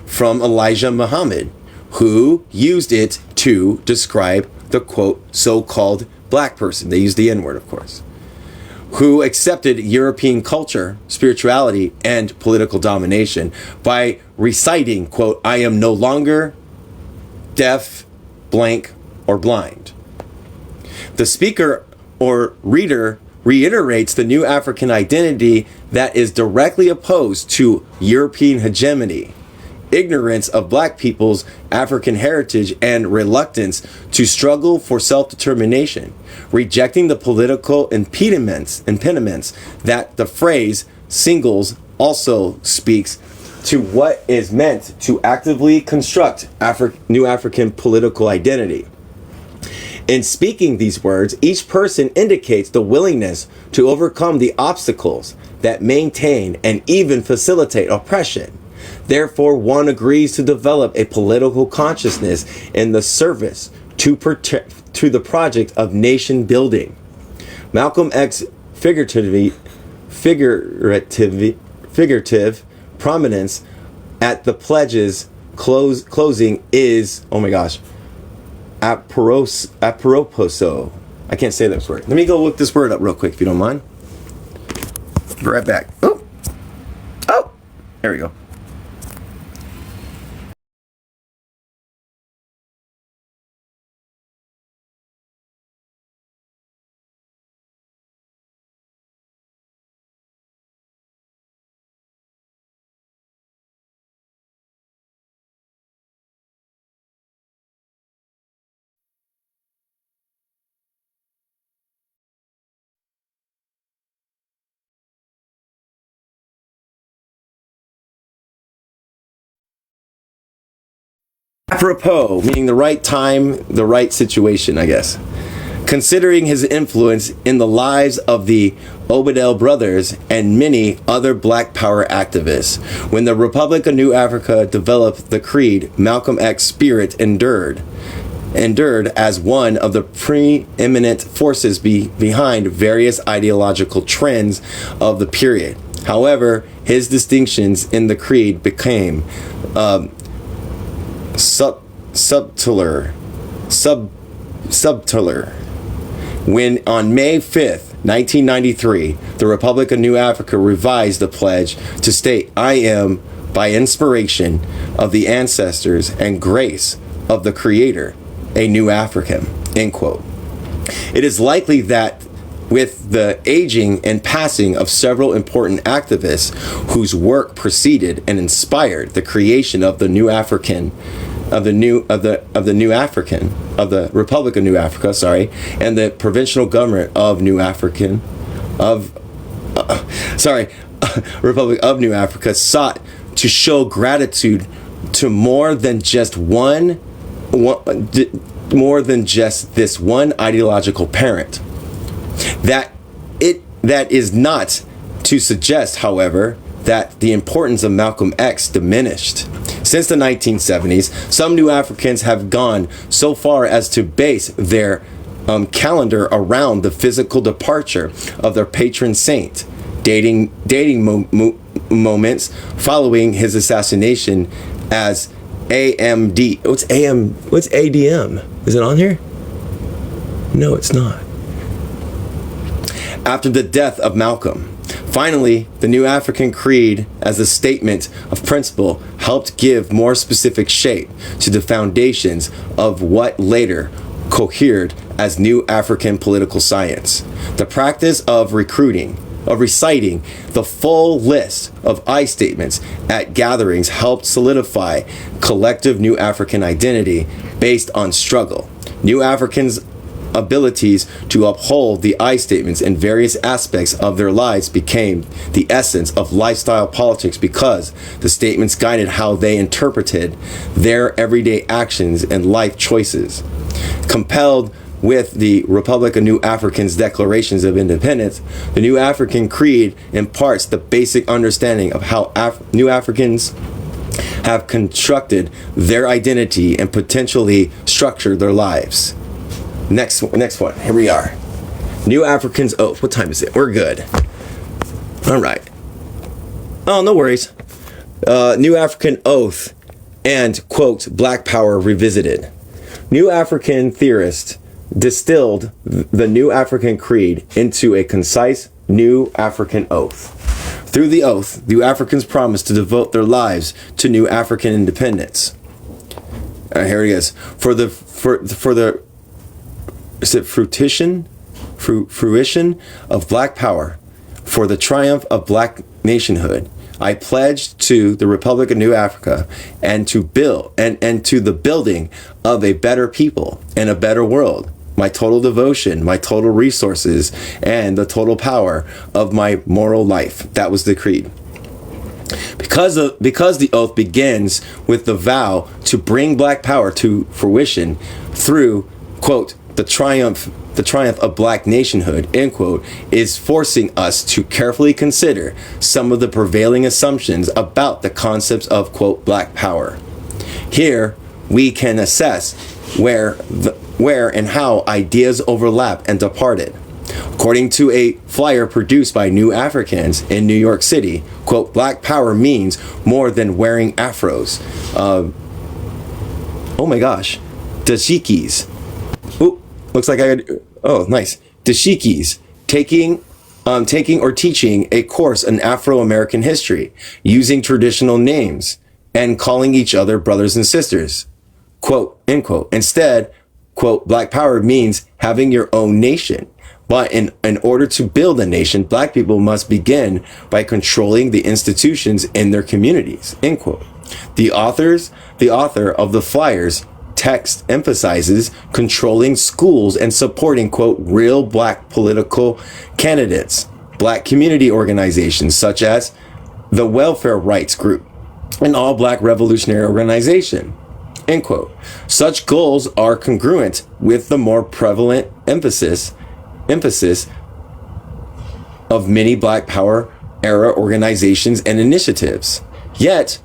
from Elijah Muhammad, who used it to describe the quote so-called black person. They used the N-word, of course, who accepted European culture, spirituality, and political domination by reciting, quote, I am no longer deaf, blank, or blind. The speaker or reader reiterates the new African identity that is directly opposed to European hegemony, ignorance of black people's African heritage, and reluctance to struggle for self-determination, rejecting the political impediments that the phrase singles also speaks to what is meant to actively construct new African political identity. In speaking these words, each person indicates the willingness to overcome the obstacles that maintain and even facilitate oppression. Therefore, one agrees to develop a political consciousness in the service to the project of nation building. Malcolm X figurative prominence at the pledge's closing is, oh my gosh, apropos. I can't say this word. Let me go look this word up real quick if you don't mind. Be right back. Oh, there we go. Apropos, meaning the right time, the right situation, I guess. Considering his influence in the lives of the Obedel brothers and many other Black Power activists, when the Republic of New Africa developed the creed, Malcolm X's spirit endured as one of the preeminent forces behind various ideological trends of the period. However, his distinctions in the creed became subtler when on May 5th, 1993, the Republic of New Africa revised the pledge to state, I am, by inspiration of the ancestors and grace of the Creator, a new African, end quote. It is likely that with the aging and passing of several important activists whose work preceded and inspired the creation of the New African, of the Republic of New Africa, and the provincial government of Republic of New Africa sought to show gratitude to more than just this one ideological parent. That is not to suggest, however, that the importance of Malcolm X diminished. Since the 1970s, some New Africans have gone so far as to base their calendar around the physical departure of their patron saint, dating moments following his assassination as AMD. What's ADM? Is it on here? No, it's not. After the death of Malcolm. Finally, the New African Creed, as a statement of principle, helped give more specific shape to the foundations of what later cohered as New African political science. The practice of reciting the full list of I statements at gatherings helped solidify collective New African identity based on struggle. New Africans' abilities to uphold the I statements in various aspects of their lives became the essence of lifestyle politics because the statements guided how they interpreted their everyday actions and life choices. Compelled with the Republic of New Africans' declarations of independence, the New African Creed imparts the basic understanding of how New Africans have constructed their identity and potentially structured their lives. Next one. Here we are. New Africans Oath. What time is it? We're good. All right. Oh, no worries. New African Oath and, quote, Black Power Revisited. New African theorists distilled the New African Creed into a concise New African Oath. Through the oath, New Africans promised to devote their lives to New African independence. Here it is. For the fruition of Black power, for the triumph of Black nationhood, I pledged to the Republic of New Africa and to the building of a better people and a better world, my total devotion, my total resources, and the total power of my moral life. That was the creed. Because the oath begins with the vow to bring Black power to fruition through, quote, the triumph of Black nationhood, end quote, is forcing us to carefully consider some of the prevailing assumptions about the concepts of, quote, Black power. Here we can assess where and how ideas overlap and departed. According to a flyer produced by New Africans in New York City, quote, Black power means more than wearing afros. Oh my gosh, dashikis. Oop, looks like nice. Dashikis, taking or teaching a course in Afro-American history, using traditional names, and calling each other brothers and sisters. Quote, end quote. Instead, quote, Black power means having your own nation. But in order to build a nation, Black people must begin by controlling the institutions in their communities, end quote. The author of the flyers text emphasizes controlling schools and supporting, quote, real Black political candidates, Black community organizations such as the Welfare Rights Group, an all-Black revolutionary organization, end quote. Such goals are congruent with the more prevalent emphasis of many Black Power era organizations and initiatives. Yet,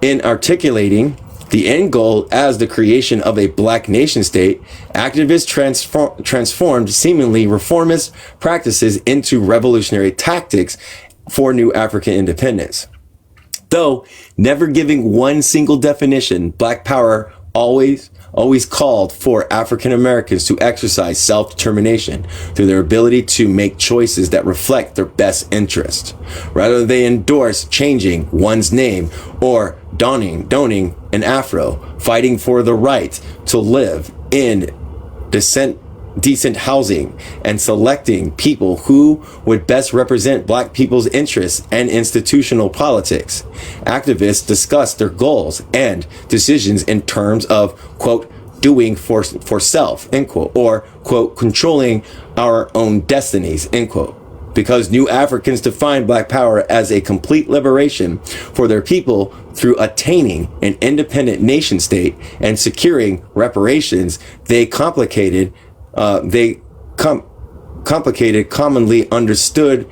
in articulating the end goal as the creation of a Black nation state, activists transformed seemingly reformist practices into revolutionary tactics for New African independence. Though never giving one single definition, Black Power always called for African Americans to exercise self-determination through their ability to make choices that reflect their best interest. Rather, they endorse changing one's name or donning an afro, fighting for the right to live in decent housing, and selecting people who would best represent Black people's interests and institutional politics. Activists discuss their goals and decisions in terms of, quote, doing for self, end quote, or, quote, controlling our own destinies, end quote. Because New Africans define Black power as a complete liberation for their people through attaining an independent nation state and securing reparations, they complicated, commonly understood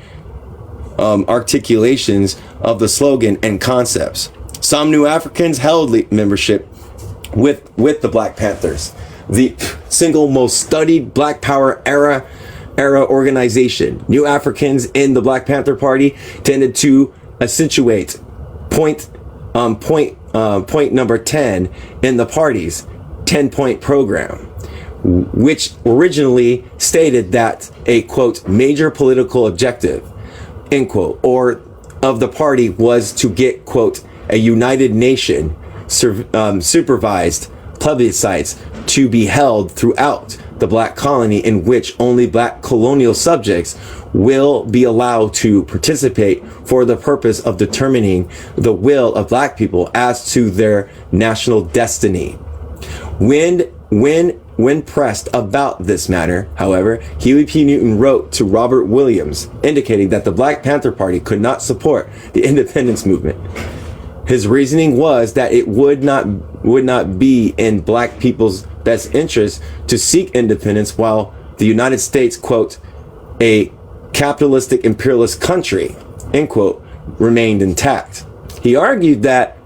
articulations of the slogan and concepts. Some New Africans held membership with the Black Panthers, the single most studied Black Power era organization. New Africans in the Black Panther Party tended to accentuate point number 10 in the party's 10-point program, which originally stated that a, quote, major political objective, end quote, or of the party was to get, quote, a United Nation supervised plebiscites to be held throughout the Black colony, in which only Black colonial subjects will be allowed to participate for the purpose of determining the will of Black people as to their national destiny. When pressed about this matter, however, Huey P. Newton wrote to Robert Williams, indicating that the Black Panther Party could not support the independence movement. His reasoning was that it would not be in Black people's best interest to seek independence while the United States, quote, a capitalistic imperialist country, end quote, remained intact. He argued that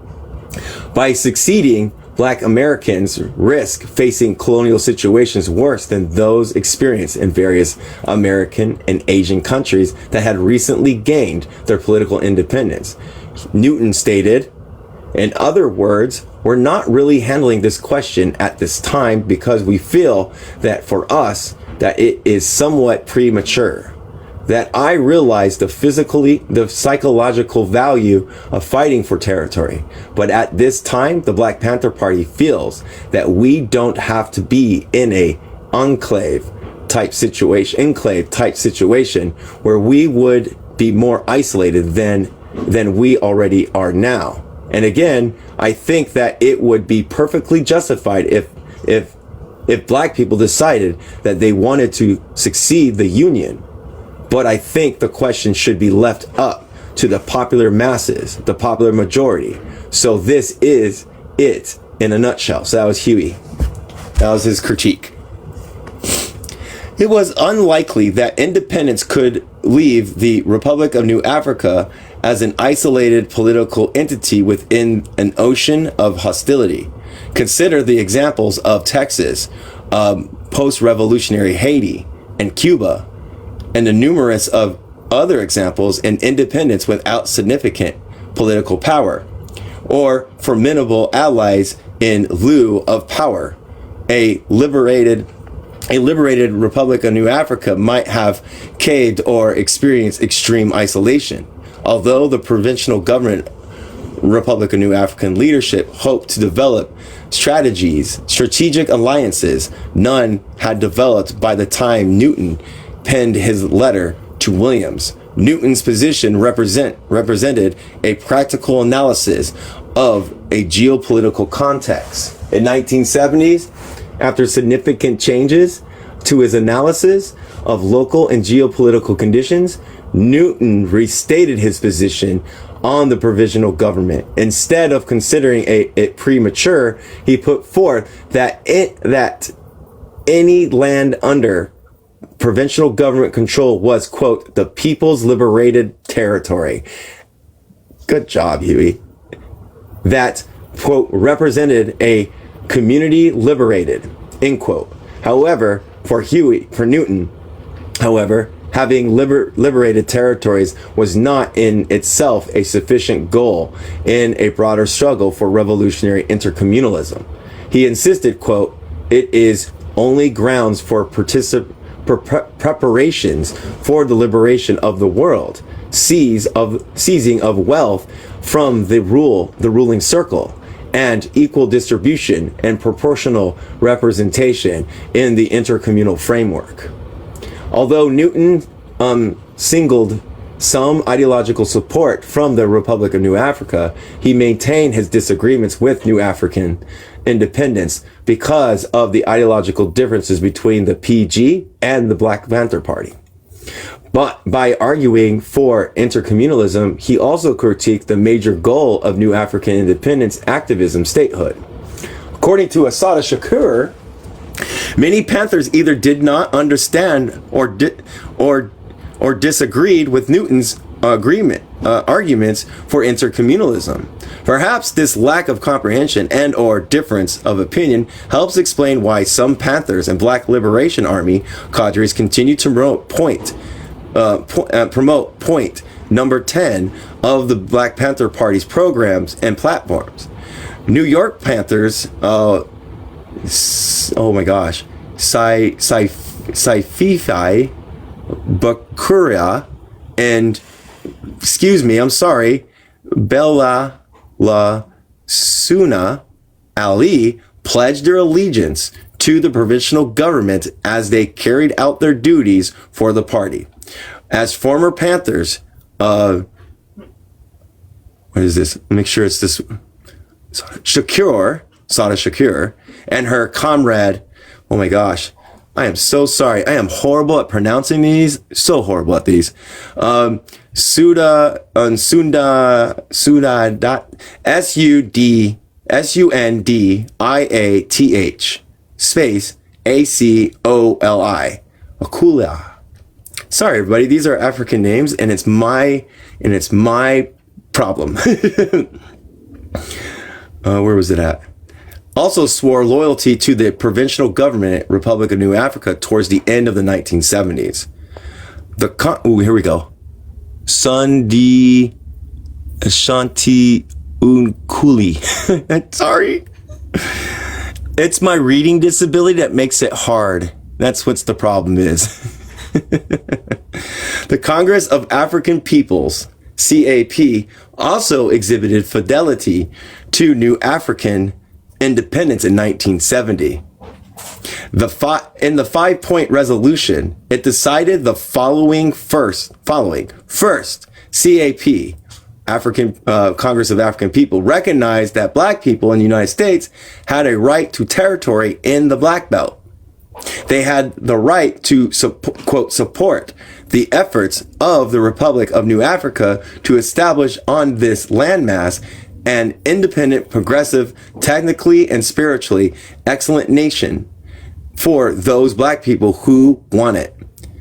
by succeeding, Black Americans risk facing colonial situations worse than those experienced in various American and Asian countries that had recently gained their political independence. Newton stated, In other words, we're not really handling this question at this time because we feel that for us, that it is somewhat premature. That I realize the psychological value of fighting for territory. But at this time, the Black Panther Party feels that we don't have to be in a enclave type situation where we would be more isolated than we already are now. And again, I think that it would be perfectly justified if black people decided that they wanted to succeed the Union. But I think the question should be left up to the popular masses, the popular majority. So this is it in a nutshell. So that was Huey. That was his critique. It was unlikely that independence could leave the Republic of New Africa as an isolated political entity within an ocean of hostility. Consider the examples of Texas, post-revolutionary Haiti, and Cuba, and the numerous of other examples in independence without significant political power, or formidable allies in lieu of power. A liberated Republic of New Africa might have caved or experienced extreme isolation. Although the provincial government Republic of New African leadership hoped to develop strategic alliances, none had developed by the time Newton penned his letter to Williams. Newton's position represented a practical analysis of a geopolitical context. In 1970s, after significant changes to his analysis of local and geopolitical conditions, Newton restated his position on the provisional government. Instead of considering it premature, he put forth that any land under provincial government control was, quote, the people's liberated territory. Good job, Huey. That, quote, represented a community liberated, end quote. However, for Newton, having liberated territories was not in itself a sufficient goal in a broader struggle for revolutionary intercommunalism. He insisted, quote, it is only grounds for preparations for the liberation of the world, seizing of wealth from the ruling circle, and equal distribution and proportional representation in the intercommunal framework. Although Newton singled some ideological support from the Republic of New Africa, he maintained his disagreements with New African independence because of the ideological differences between the PG and the Black Panther Party. But by arguing for intercommunalism, he also critiqued the major goal of New African independence activism, statehood. According to Assata Shakur, many Panthers either did not understand or disagreed with Newton's arguments for intercommunalism. Perhaps this lack of comprehension and or difference of opinion helps explain why some Panthers and Black Liberation Army cadres continue to promote point number 10 of the Black Panther Party's programs and platforms. New York Panthers, oh my gosh, Saififai Bakura and, Bella La Suna Ali pledged their allegiance to the provincial government as they carried out their duties for the party. As former Panthers, what is this? Make sure it's this. Sada Shakur, and her comrade, oh my gosh, I am so sorry. I am horrible at pronouncing these. So horrible at these. Sundiath, space Acoli. Akula. Sorry, everybody. These are African names, and it's my problem. Where was it at? Also swore loyalty to the provincial government, Republic of New Africa, towards the end of the 1970s. Here we go. Sundi Ashanti Unkuli. Sorry. It's my reading disability that makes it hard. That's what's the problem is. The Congress of African Peoples, CAP, also exhibited fidelity to New African independence in 1970. In the 5-point resolution, it decided the following. First, CAP, Congress of African People, recognized that black people in the United States had a right to territory in the Black Belt. They had the right to, quote, support the efforts of the Republic of New Africa to establish on this landmass an independent, progressive, technically and spiritually excellent nation for those black people who want it.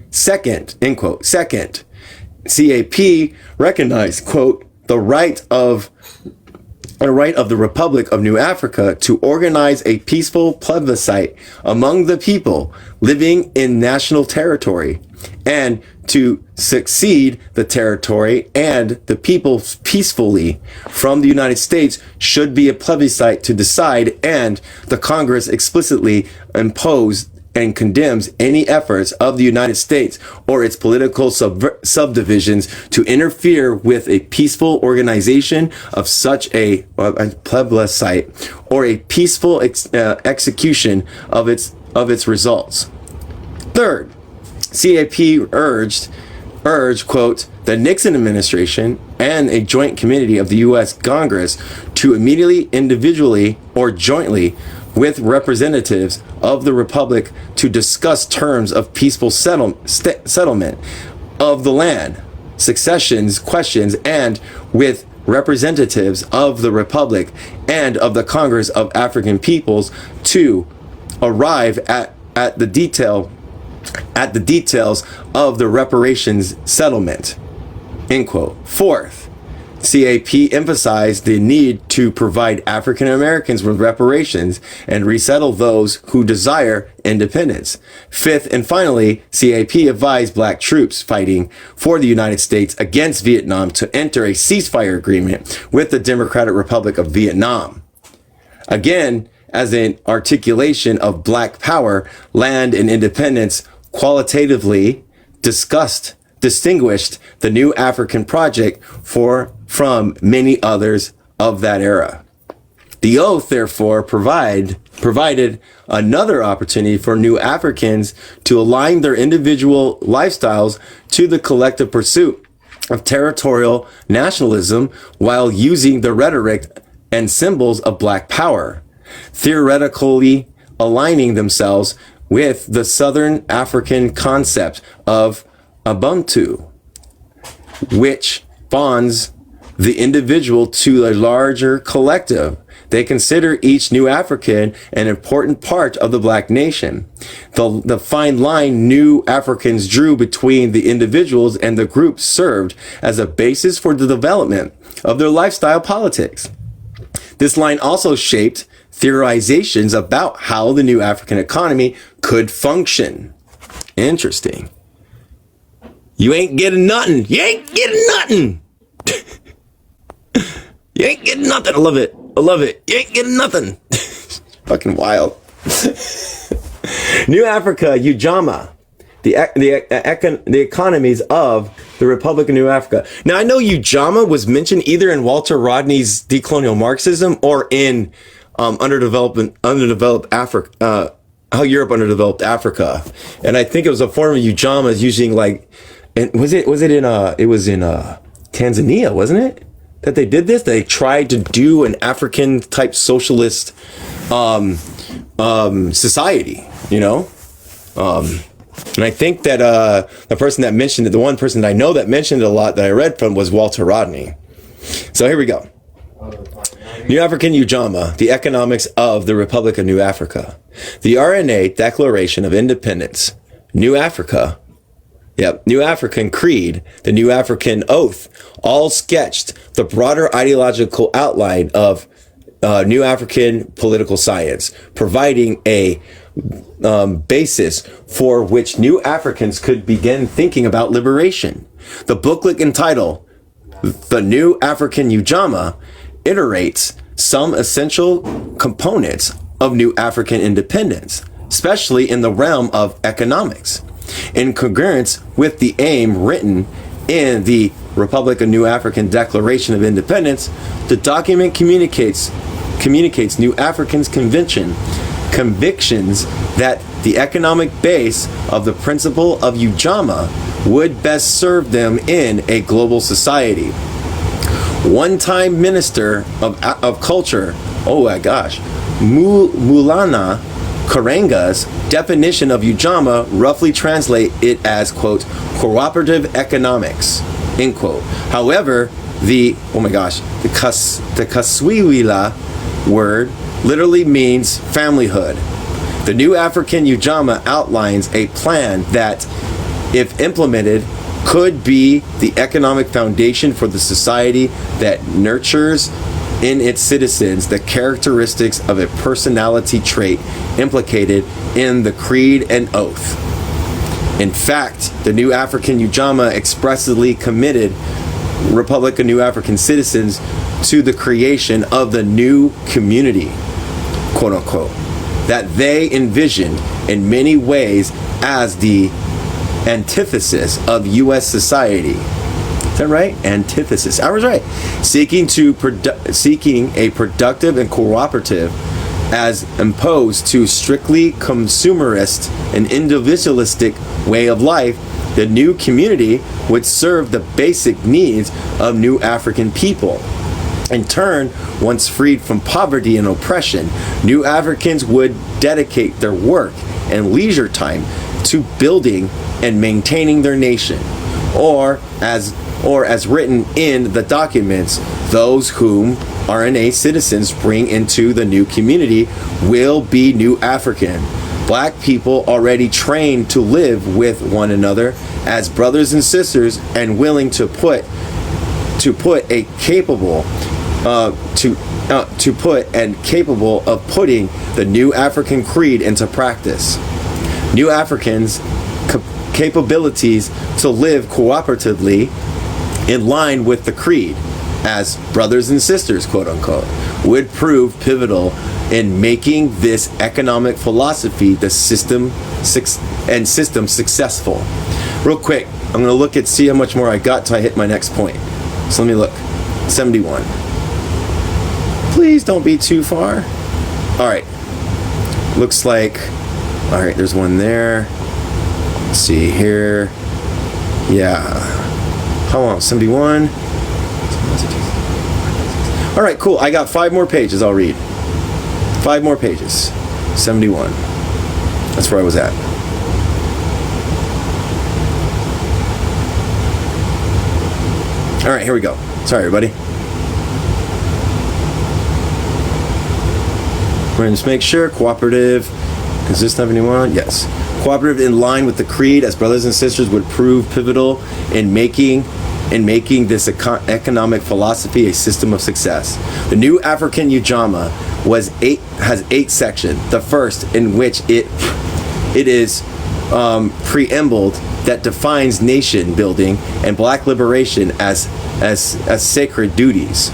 Second, end quote. Second, CAP recognized, quote, the right of the Republic of New Africa to organize a peaceful plebiscite among the people living in national territory and to succeed the territory and the people peacefully from the United States should be a plebiscite to decide, and the Congress explicitly imposed and condemns any efforts of the United States or its political subdivisions to interfere with a peaceful organization of such a plebiscite or a peaceful execution of its results. Third, CAP urged, quote, the Nixon administration and a joint committee of the U.S. Congress to immediately, individually, or jointly with representatives of the Republic to discuss terms of peaceful settlement of the land, successions questions, and with representatives of the Republic and of the Congress of African Peoples to arrive at the details of the reparations settlement, end quote. Fourth, CAP emphasized the need to provide African Americans with reparations and resettle those who desire independence. Fifth, and finally, CAP advised black troops fighting for the United States against Vietnam to enter a ceasefire agreement with the Democratic Republic of Vietnam. Again, as an articulation of black power, land, and independence, qualitatively distinguished the New African Project from many others of that era. The oath, therefore, provided another opportunity for New Africans to align their individual lifestyles to the collective pursuit of territorial nationalism while using the rhetoric and symbols of black power, theoretically aligning themselves with the Southern African concept of Ubuntu, which bonds the individual to a larger collective. They consider each New African an important part of the black nation. The fine line New Africans drew between the individuals and the groups served as a basis for the development of their lifestyle politics. This line also shaped theorizations about how the New African economy could function. Interesting. You ain't getting nothing. You ain't getting nothing. You ain't getting nothing. I love it. I love it. You ain't getting nothing. Fucking wild. New Africa, Ujamaa. The economies of the Republic of New Africa. Now, I know Ujamaa was mentioned either in Walter Rodney's Decolonial Marxism or in underdeveloped Africa, how Europe underdeveloped Africa. And I think it was a form of Ujamaa using it was in Tanzania, wasn't it? That they did this? They tried to do an African type socialist society, you know? And I think that the person that mentioned it, the one person that I know that mentioned it a lot that I read from was Walter Rodney. So here we go. New African Ujamaa, the economics of the Republic of New Africa. The RNA Declaration of Independence, New Africa, New African Creed, the New African Oath, all sketched the broader ideological outline of New African political science, providing a basis for which New Africans could begin thinking about liberation. The booklet entitled The New African Ujamaa iterates some essential components of New African independence, especially in the realm of economics. In congruence with the aim written in the Republic of New African Declaration of Independence, the document communicates New Africans' convictions that the economic base of the principle of Ujamaa would best serve them in a global society. One-time Minister of Culture, Mulana Karenga's definition of Ujamaa roughly translate it as, quote, cooperative economics, end quote. However, the Kaswila word literally means familyhood. The New African Ujamaa outlines a plan that, if implemented, could be the economic foundation for the society that nurtures in its citizens the characteristics of a personality trait implicated in the creed and oath. In fact, the New African Ujamaa expressly committed Republic of New African citizens to the creation of the new community, quote unquote, that they envisioned in many ways as the antithesis of U.S. society. Is that right? Antithesis. I was right. Seeking a productive and cooperative as opposed to strictly consumerist and individualistic way of life, the new community would serve the basic needs of New African people. In turn, once freed from poverty and oppression, New Africans would dedicate their work and leisure time to building and maintaining their nation, or as written in the documents, those whom RNA citizens bring into the new community will be New African. Black people already trained to live with one another as brothers and sisters and willing to put capable of putting the New African creed into practice. New Africans' capabilities to live cooperatively in line with the creed as brothers and sisters, quote unquote, would prove pivotal in making this economic philosophy the system successful. Real quick, I'm going to see how much more I got till I hit my next point. So let me look. 71. Please don't be too far. All right. Looks like, all right, there's one there. Let's see here. Yeah. How long? 71. All right, cool. I got 5 more pages I'll read. 5 more pages. 71. That's where I was at. All right, here we go. Sorry, everybody. We're going to just make sure. Cooperative. Is this 71? Yes. Cooperative in line with the creed as brothers and sisters would prove pivotal in making this economic philosophy a system of success. The New African Ujamaa has 8 sections. The first, in which it is preambled, that defines nation building and black liberation as sacred duties.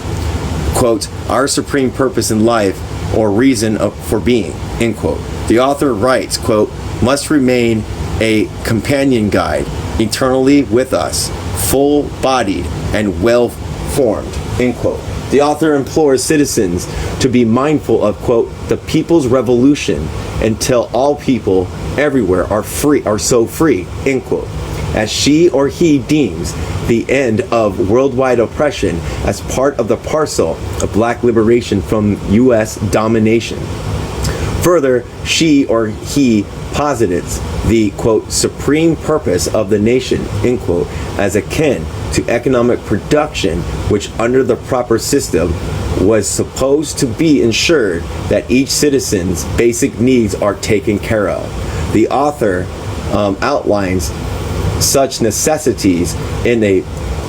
Quote, our supreme purpose in life or reason for being, end quote. The author writes, quote, must remain a companion guide eternally with us, full-bodied and well-formed, end quote. The author implores citizens to be mindful of, quote, the people's revolution until all people everywhere are so free, end quote, as she or he deems the end of worldwide oppression as part of the parcel of black liberation from U.S. domination. Further, she or he posits the, quote, supreme purpose of the nation, end quote, as akin to economic production, which under the proper system was supposed to be ensured that each citizen's basic needs are taken care of. The author outlines such necessities in a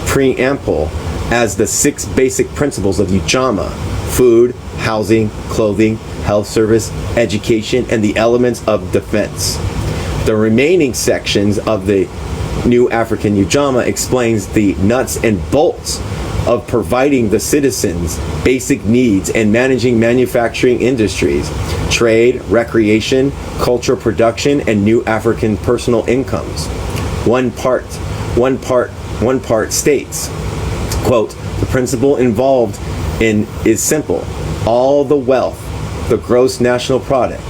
preamble as the 6 basic principles of Ujamaa: food, housing, clothing, health service, education, and the elements of defense. The remaining sections of the New African Ujamaa explains the nuts and bolts of providing the citizens basic needs and managing manufacturing industries, trade, recreation, cultural production, and new African personal incomes. One part states, quote, the principle involved in is simple. All the wealth, the gross national product,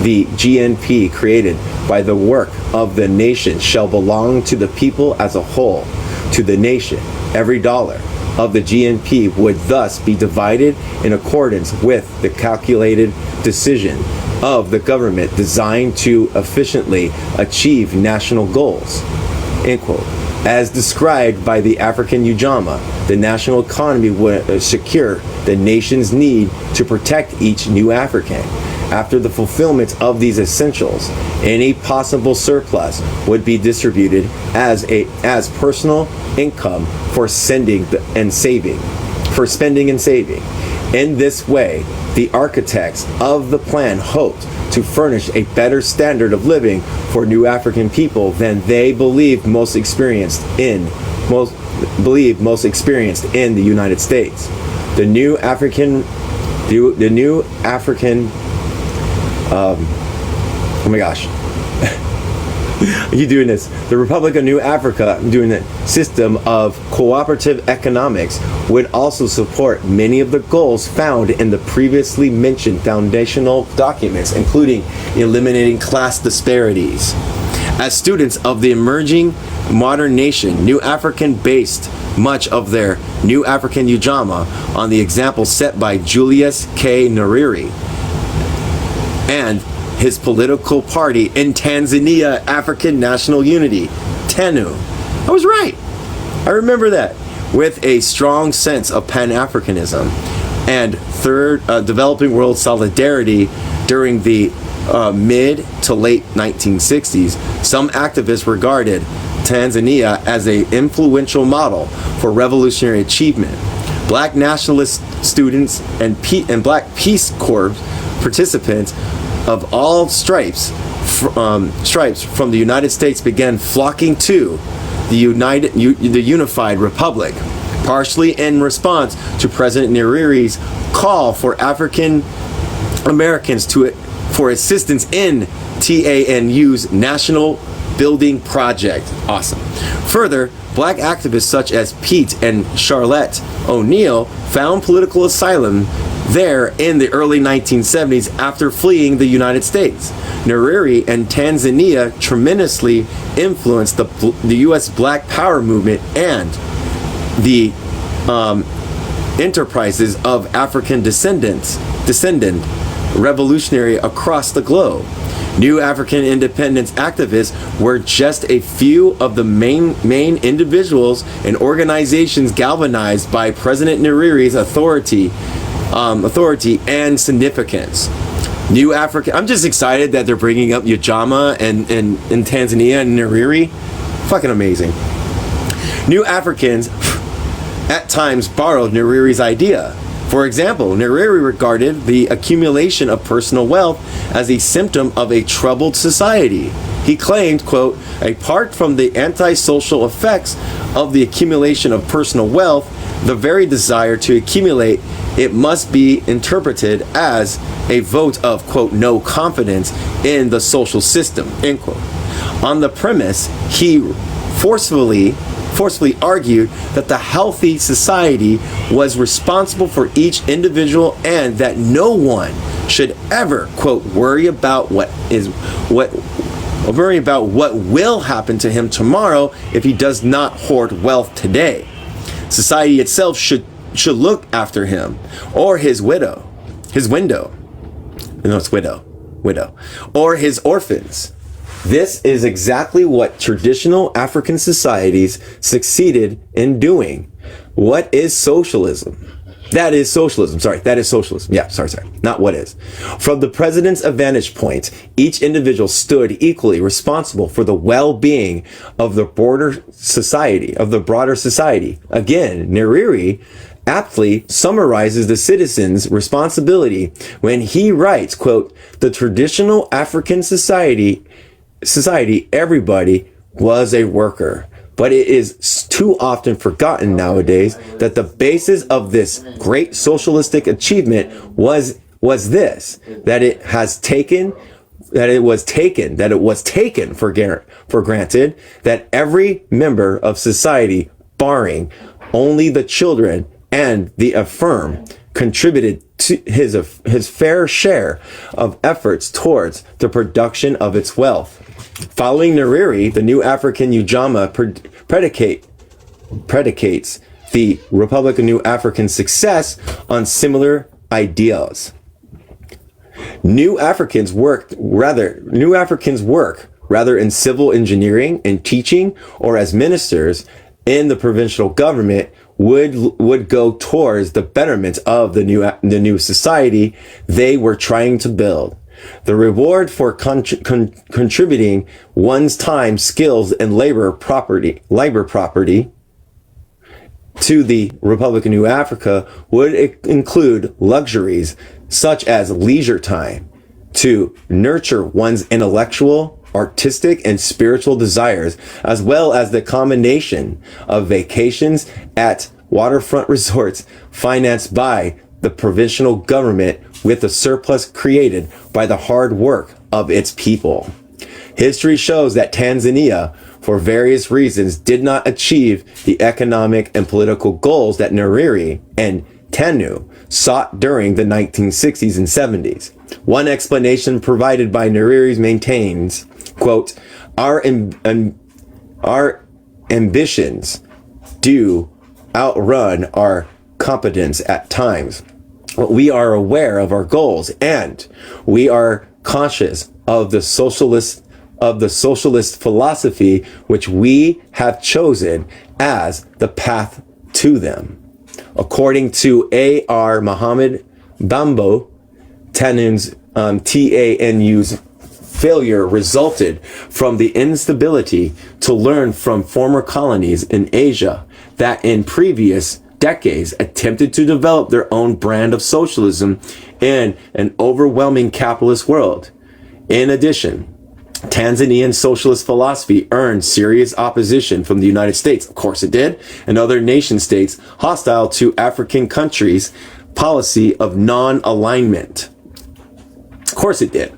the GNP created by the work of the nation shall belong to the people as a whole, to the nation. Every dollar of the GNP would thus be divided in accordance with the calculated decision of the government designed to efficiently achieve national goals. End quote. As described by the African Ujamaa, the national economy would secure the nation's need to protect each new African. After the fulfillment of these essentials, any possible surplus would be distributed as personal income for spending and saving. In this way, the architects of the plan hoped to furnish a better standard of living for new African people than they believed most experienced in the United States. The new African oh my gosh. You doing this? The Republic of New Africa, doing the system of cooperative economics, would also support many of the goals found in the previously mentioned foundational documents, including eliminating class disparities. As students of the emerging modern nation, New African based much of their New African Ujamaa on the example set by Julius K. Nyerere and his political party in Tanzania, African National Unity, TANU. I was right. I remember that. With a strong sense of Pan-Africanism and developing world solidarity during the mid to late 1960s, some activists regarded Tanzania as an influential model for revolutionary achievement. Black nationalist students and Black Peace Corps participants of all stripes from the United States began flocking to the unified republic, partially in response to President Nyerere's call for African Americans for assistance in TANU's national building project. Awesome. Further, Black activists such as Pete and Charlotte O'Neill found political asylum there in the early 1970s after fleeing the United States. Nyerere and Tanzania tremendously influenced the U.S. Black Power movement and the enterprises of African descendant revolutionary across the globe. New African independence activists were just a few of the main individuals and organizations galvanized by President Nyerere's authority and significance. New African, I'm just excited that they're bringing up Ujamaa and Tanzania and Nyerere. Fucking amazing. New Africans at times borrowed Nyerere's idea. For example, Nyerere regarded the accumulation of personal wealth as a symptom of a troubled society. He claimed, quote, apart from the antisocial effects of the accumulation of personal wealth, the very desire to accumulate it must be interpreted as a vote of, quote, no confidence in the social system, end quote. On the premise, he forcefully argued that the healthy society was responsible for each individual and that no one should ever, quote, worry about what will happen to him tomorrow if he does not hoard wealth today. Society itself should look after him or his widow, or his orphans. This is exactly what traditional African societies succeeded in doing. What is socialism? That is socialism. Yeah, sorry. Not what is. From the president's vantage point, each individual stood equally responsible for the well-being of the broader society. Again, Nyerere aptly summarizes the citizens' responsibility when he writes, quote, the traditional African society, everybody was a worker. But it is too often forgotten nowadays that the basis of this great socialistic achievement was this, that it was taken for granted that every member of society, barring only the children and the infirm, contributed to his fair share of efforts towards the production of its wealth. Following Nyerere, the new African Ujamaa predicates the Republic of New Africa's success on similar ideals. New Africans work rather in civil engineering and teaching, or as ministers in the provincial government, would go towards the betterment of the new society they were trying to build. The reward for contributing one's time, skills, and labor property to the Republic of New Africa would include luxuries such as leisure time to nurture one's intellectual, artistic, and spiritual desires, as well as the combination of vacations at waterfront resorts financed by the provincial government with the surplus created by the hard work of its people. History shows that Tanzania, for various reasons, did not achieve the economic and political goals that Nyerere and TANU sought during the 1960s and 70s. One explanation provided by Nyerere maintains, quote, our ambitions do outrun our competence at times. We are aware of our goals, and we are conscious of the socialist philosophy which we have chosen as the path to them. According to A.R. Muhammad Bambo, TANU's failure resulted from the instability to learn from former colonies in Asia that in previous decades attempted to develop their own brand of socialism in an overwhelming capitalist world. In addition, Tanzanian socialist philosophy earned serious opposition from the United States, of course it did, and other nation states hostile to African countries' policy of non-alignment. Of course it did.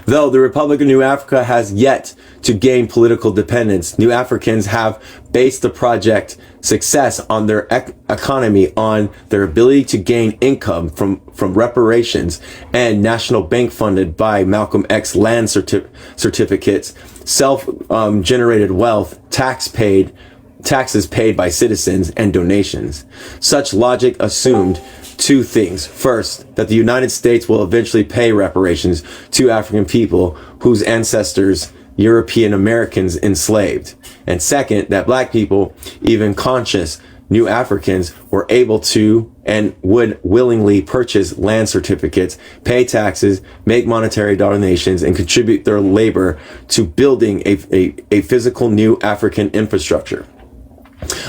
Though the Republic of New Africa has yet to gain political dependence, New Africans have based the project success on their economy, on their ability to gain income from reparations and national bank funded by Malcolm X land certificates, self-generated wealth, taxes paid by citizens, and donations. Such logic assumed two things. First, that the United States will eventually pay reparations to African people whose ancestors European Americans enslaved. And second, that black people, even conscious New Africans, were able to and would willingly purchase land certificates, pay taxes, make monetary donations, and contribute their labor to building a physical new African infrastructure.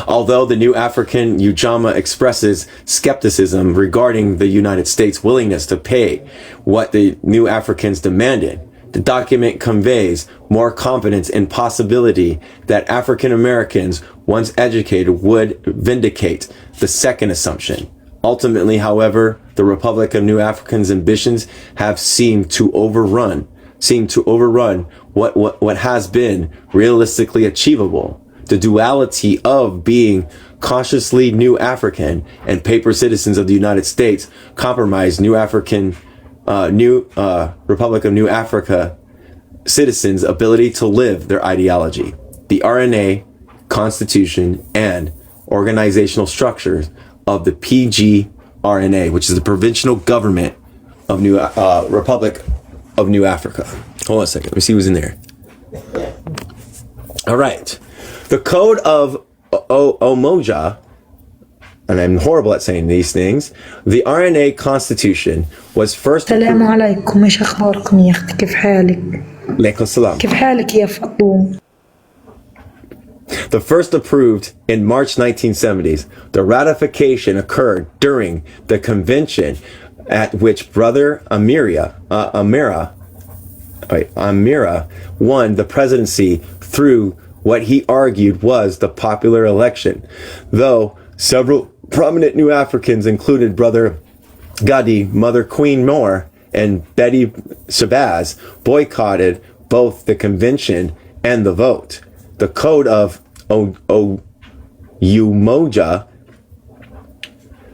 Although the New African Ujamaa expresses skepticism regarding the United States' willingness to pay what the New Africans demanded, the document conveys more confidence in possibility that African Americans, once educated, would vindicate the second assumption. Ultimately, however, the Republic of New Africa's ambitions have seemed to overrun what has been realistically achievable. The duality of being consciously New African and paper citizens of the United States compromise Republic of New Africa citizens' ability to live their ideology. The RNA, Constitution, and organizational structures of the PGRNA, which is the provincial government of Republic of New Africa. Hold on a second. Let me see who's in there. All right. The Code of Umoja, and I'm horrible at saying these things, the RNA Constitution was first... السلام عليكم، ايش اخباركم يا اختي؟ كيف حالك؟ عليكم السلام. كيف حالك يا فاطمة؟ The first approved in March 1970s. The ratification occurred during the convention at which Brother Amira won the presidency through what he argued was the popular election, though several prominent New Africans included Brother Gadi, Mother Queen Moore, and Betty Shabazz boycotted both the convention and the vote. The Code of Umoja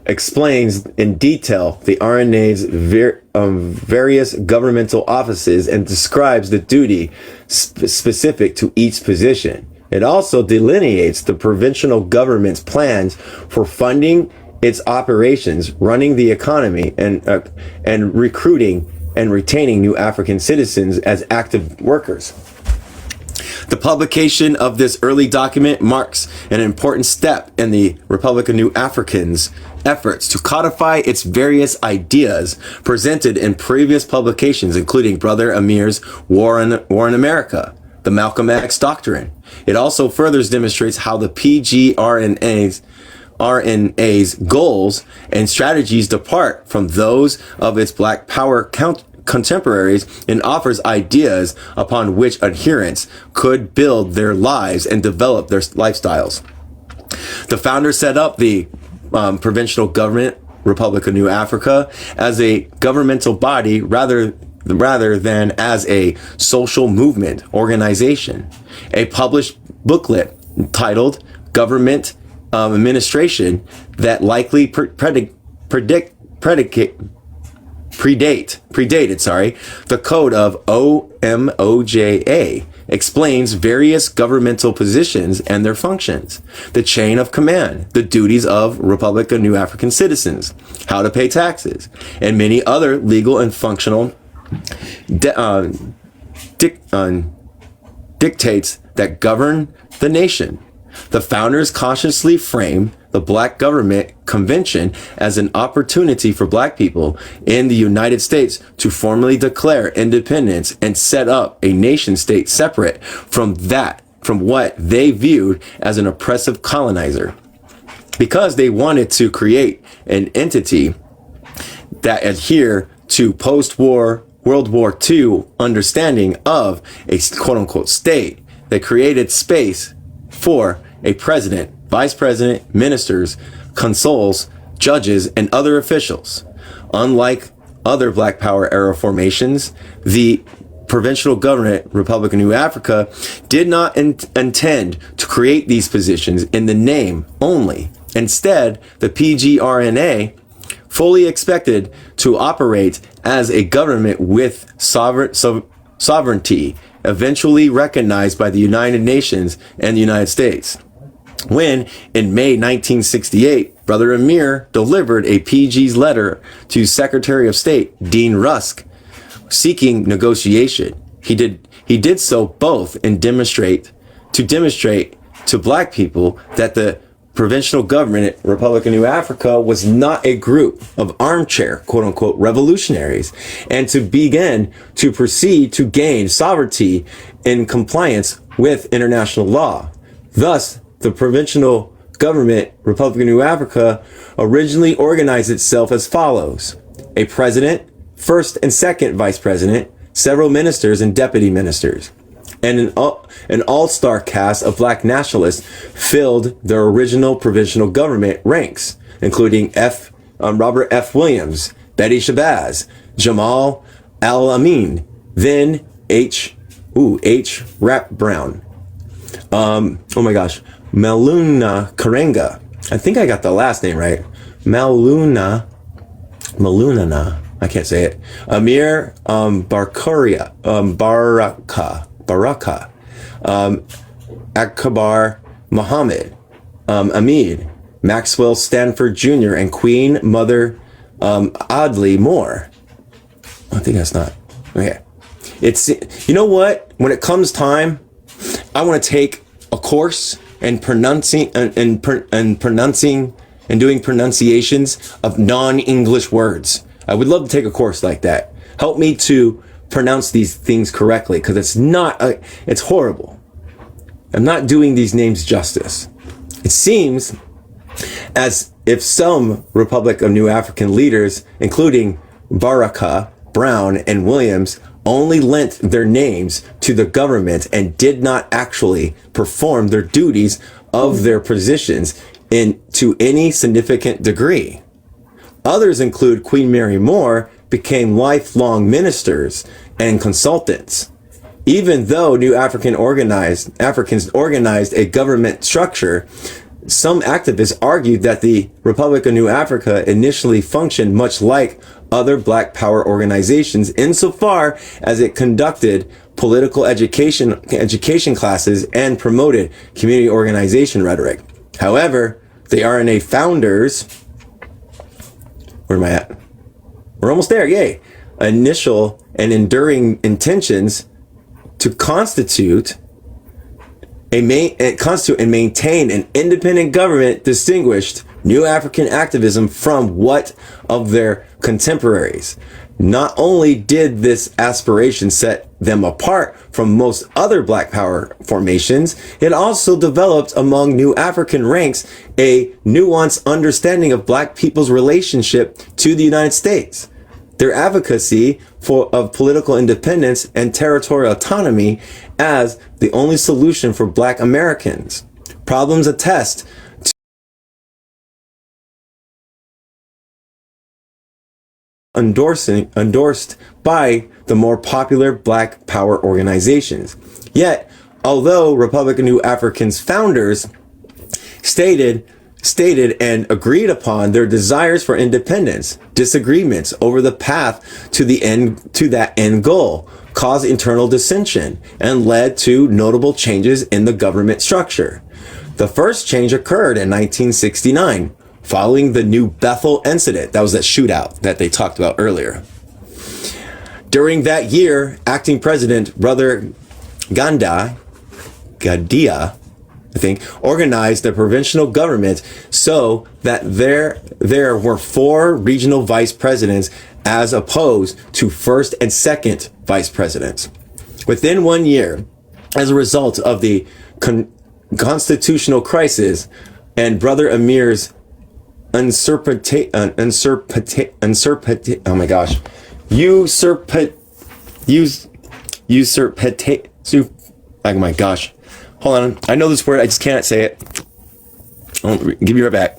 explains in detail the RNA's various governmental offices and describes the duty specific to each position. It also delineates the provincial government's plans for funding its operations, running the economy, and recruiting and retaining new African citizens as active workers. The publication of this early document marks an important step in the Republic of New Africans' efforts to codify its various ideas presented in previous publications, including Brother Amir's War in America, the Malcolm X Doctrine. It also further demonstrates how the PGRNA's goals and strategies depart from those of its Black Power contemporaries and offers ideas upon which adherents could build their lives and develop their lifestyles. The founders set up the Provincial Government, Republic of New Africa, as a governmental body rather than as a social movement organization. A published booklet titled Government Administration that likely predated the Code of OMOJA explains various governmental positions and their functions, the chain of command, the duties of Republic of New African citizens, how to pay taxes, and many other legal and functional dictates that govern the nation. The founders consciously framed the Black Government Convention as an opportunity for Black people in the United States to formally declare independence and set up a nation state separate from what they viewed as an oppressive colonizer. Because they wanted to create an entity that adhere to post-war World War II understanding of a quote-unquote state, they created space for a president, vice president, ministers, consuls, judges, and other officials. Unlike other Black Power era formations, the Provincial Government, Republic of New Africa, did not intend to create these positions in the name only. Instead, the PGRNA fully expected to operate as a government with sovereignty, eventually recognized by the United Nations and the United States. When, in May 1968, Brother Amir delivered a PG's letter to Secretary of State Dean Rusk seeking negotiation. He did so both in demonstrate to Black people that the Provincial Government, Republic of New Africa, was not a group of armchair, quote unquote, revolutionaries, and to begin to proceed to gain sovereignty in compliance with international law. Thus, the Provincial Government, Republic of New Africa, originally organized itself as follows: a president, first and second vice president, several ministers and deputy ministers, and an all-star cast of Black nationalists filled the original provincial government ranks, including Robert F. Williams, Betty Shabazz, Jamal Al-Amin, then H. Rap Brown. Maluna Karenga. I think I got the last name right. Malunana. I can't say it. Amir Baraka, Akbar Muhammad, Amid, Maxwell Stanford Jr., and Queen Mother Audley Moore. I think that's not. Okay. It's, you know what? When it comes time, I want to take a course in pronouncing and doing pronunciations of non-English words. I would love to take a course like that. Help me to pronounce these things correctly, because it's horrible. I'm not doing these names justice. It seems as if some Republic of New African leaders, including Baraka, Brown, and Williams, only lent their names to the government and did not actually perform their duties of their positions to any significant degree. Others include Queen Mary More became lifelong ministers and consultants. Even though New Africans organized a government structure, some activists argued that the Republic of New Africa initially functioned much like other Black Power organizations insofar as it conducted political education classes and promoted community organization rhetoric. However, the RNA founders, where am I at? We're almost there, yay. Initial and enduring intentions to constitute and maintain an independent government distinguished New African activism from what of their contemporaries. Not only did this aspiration set them apart from most other Black Power formations, it also developed among New African ranks a nuanced understanding of Black people's relationship to the United States. Their advocacy of political independence and territorial autonomy as the only solution for Black Americans. Problems attest to endorsed by the more popular Black Power organizations. Yet, although Republic of New Africans founders stated and agreed upon their desires for independence, disagreements over the path to that end goal caused internal dissension and led to notable changes in the government structure. The first change occurred in 1969, following the New Bethel incident. That was that shootout that they talked about earlier. During that year, acting president Brother Gadia, organized the provincial government so that there were 4 regional vice presidents as opposed to first and second vice presidents. Within 1 year, as a result of the constitutional crisis and Brother Amir's usurpation, oh my gosh. Hold on. I know this word. I just can't say it. I'll give you right back.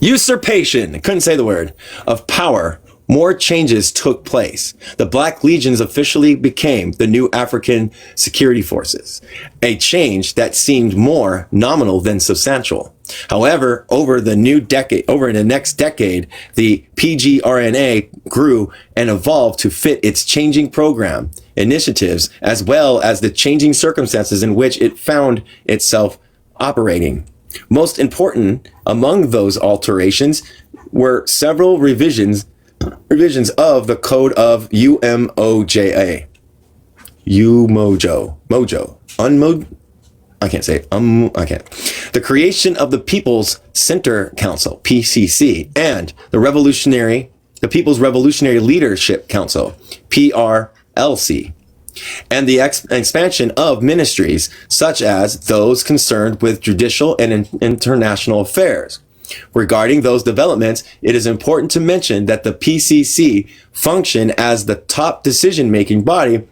Usurpation. Couldn't say the word. Of power. More changes took place. The Black Legions officially became the New African Security Forces, a change that seemed more nominal than substantial. However, over the next decade, the PGRNA grew and evolved to fit its changing program, initiatives, as well as the changing circumstances in which it found itself operating. Most important among those alterations were several revisions of the code of UMOJA. I can't say it. I can't. The creation of the People's Center Council, PCC, and the People's Revolutionary Leadership Council, PRLC, and the expansion of ministries such as those concerned with judicial and international affairs. Regarding those developments, it is important to mention that the PCC functioned as the top decision-making body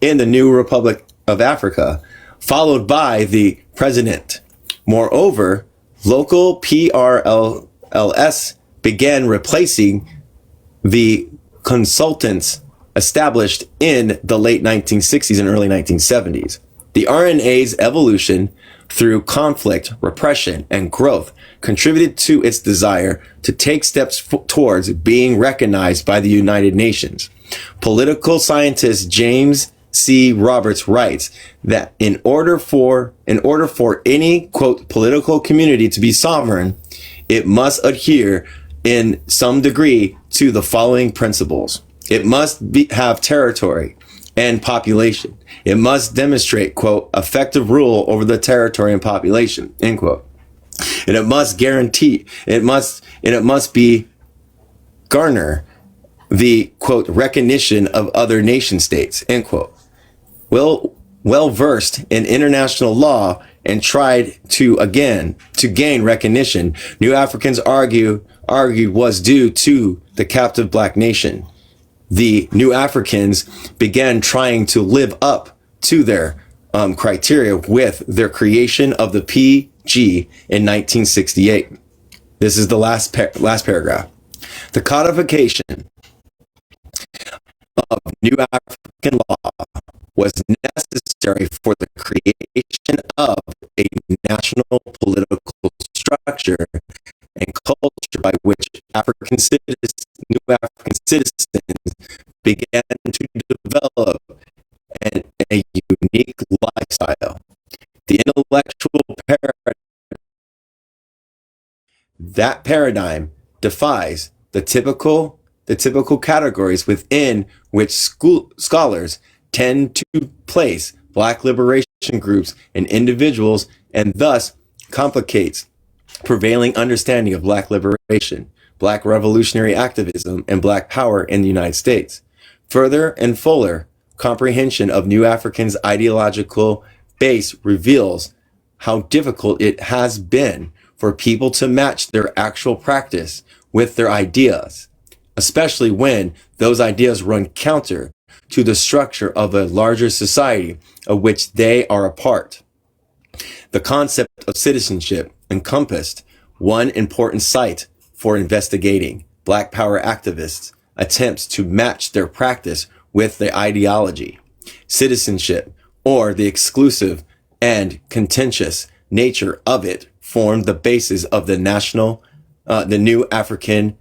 in the new Republic of Africa, followed by the president. Moreover, local PRLS began replacing the consultants established in the late 1960s and early 1970s. The RNA's evolution through conflict, repression, and growth contributed to its desire to take steps towards being recognized by the United Nations. Political scientist James C. Roberts writes that in order for any, quote, political community to be sovereign, it must adhere in some degree to the following principles. It must have territory and population. It must demonstrate, quote, effective rule over the territory and population, end quote. And it must guarantee, it must be garner the, quote, recognition of other nation states, end quote. Well versed in international law and tried to gain recognition, New Africans argued was due to the captive black nation. The New Africans began trying to live up to their criteria with their creation of the PG in 1968. This is the last paragraph. The codification of New African law was necessary for the creation of a national political structure and culture by which New African citizens began to develop a unique lifestyle. The intellectual paradigm defies the typical categories within which scholars tend to place black liberation groups and individuals, and thus complicates prevailing understanding of black liberation, black revolutionary activism, and black power in the United States. Further and fuller comprehension of New Africans' ideological base reveals how difficult it has been for people to match their actual practice with their ideas, especially when those ideas run counter to the structure of a larger society of which they are a part. The concept of citizenship encompassed one important site for investigating Black Power activists' attempts to match their practice with the ideology. Citizenship, or the exclusive and contentious nature of it, formed the basis of the New African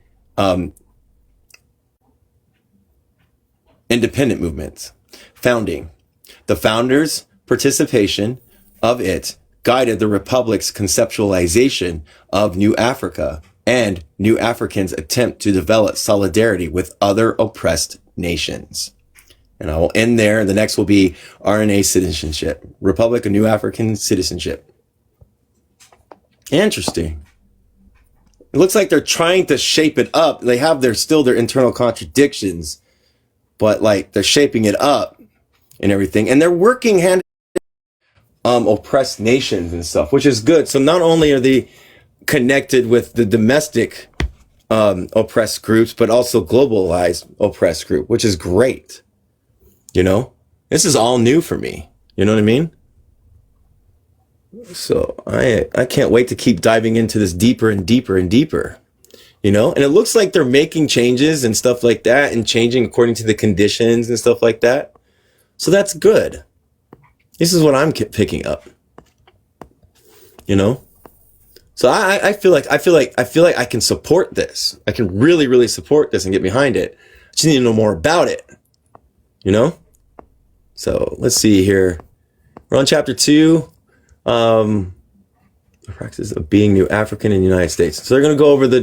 independent movements founding. The founders' participation of it guided the Republic's conceptualization of New Africa and New Africans' attempt to develop solidarity with other oppressed nations. And I will end there. The next will be RNA citizenship, Republic of New African Citizenship. Interesting. It looks like they're trying to shape it up. They have their internal contradictions, but like they're shaping it up and everything. And they're working hand oppressed nations and stuff, which is good. So not only are they connected with the domestic oppressed groups, but also globalized oppressed group, which is great. You know, this is all new for me. You know what I mean? So I can't wait to keep diving into this deeper and deeper and deeper, you know? And it looks like they're making changes and stuff like that and changing according to the conditions and stuff like that. So that's good. This is what I'm picking up, you know? So I feel like I can support this. I can really, really support this and get behind it. I just need to know more about it, you know? So let's see here. We're on chapter 2. The practice of being New African in the United States. So they're going to go over the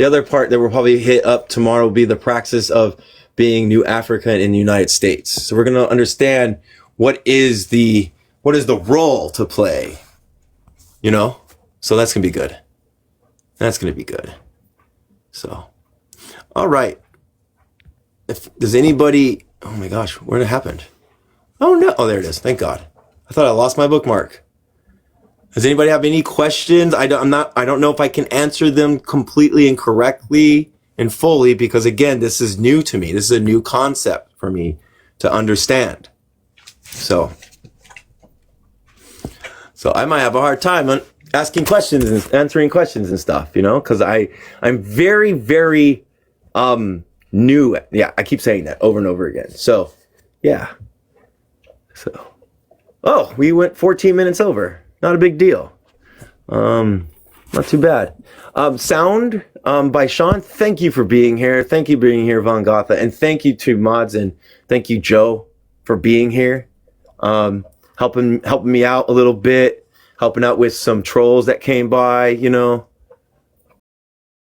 other part that we'll probably hit up tomorrow will be the praxis of being New African in the United States. So we're going to understand what is the role to play, you know? So that's going to be good. That's going to be good. So, all right. Does anybody, oh my gosh, where did it happen? Oh no. Oh, there it is. Thank God. I thought I lost my bookmark. Does anybody have any questions? I don't know if I can answer them completely and correctly and fully, because again, this is new to me. This is a new concept for me to understand. So I might have a hard time asking questions and answering questions and stuff, you know, because I'm very, very new. Yeah, I keep saying that over and over again. So yeah. So, oh, we went 14 minutes over. Not a big deal. Not too bad. Sound by Sean. Thank you for being here. Thank you for being here, Von Gotha. And thank you to Mods and thank you, Joe, for being here. Helping me out a little bit. Helping out with some trolls that came by, you know.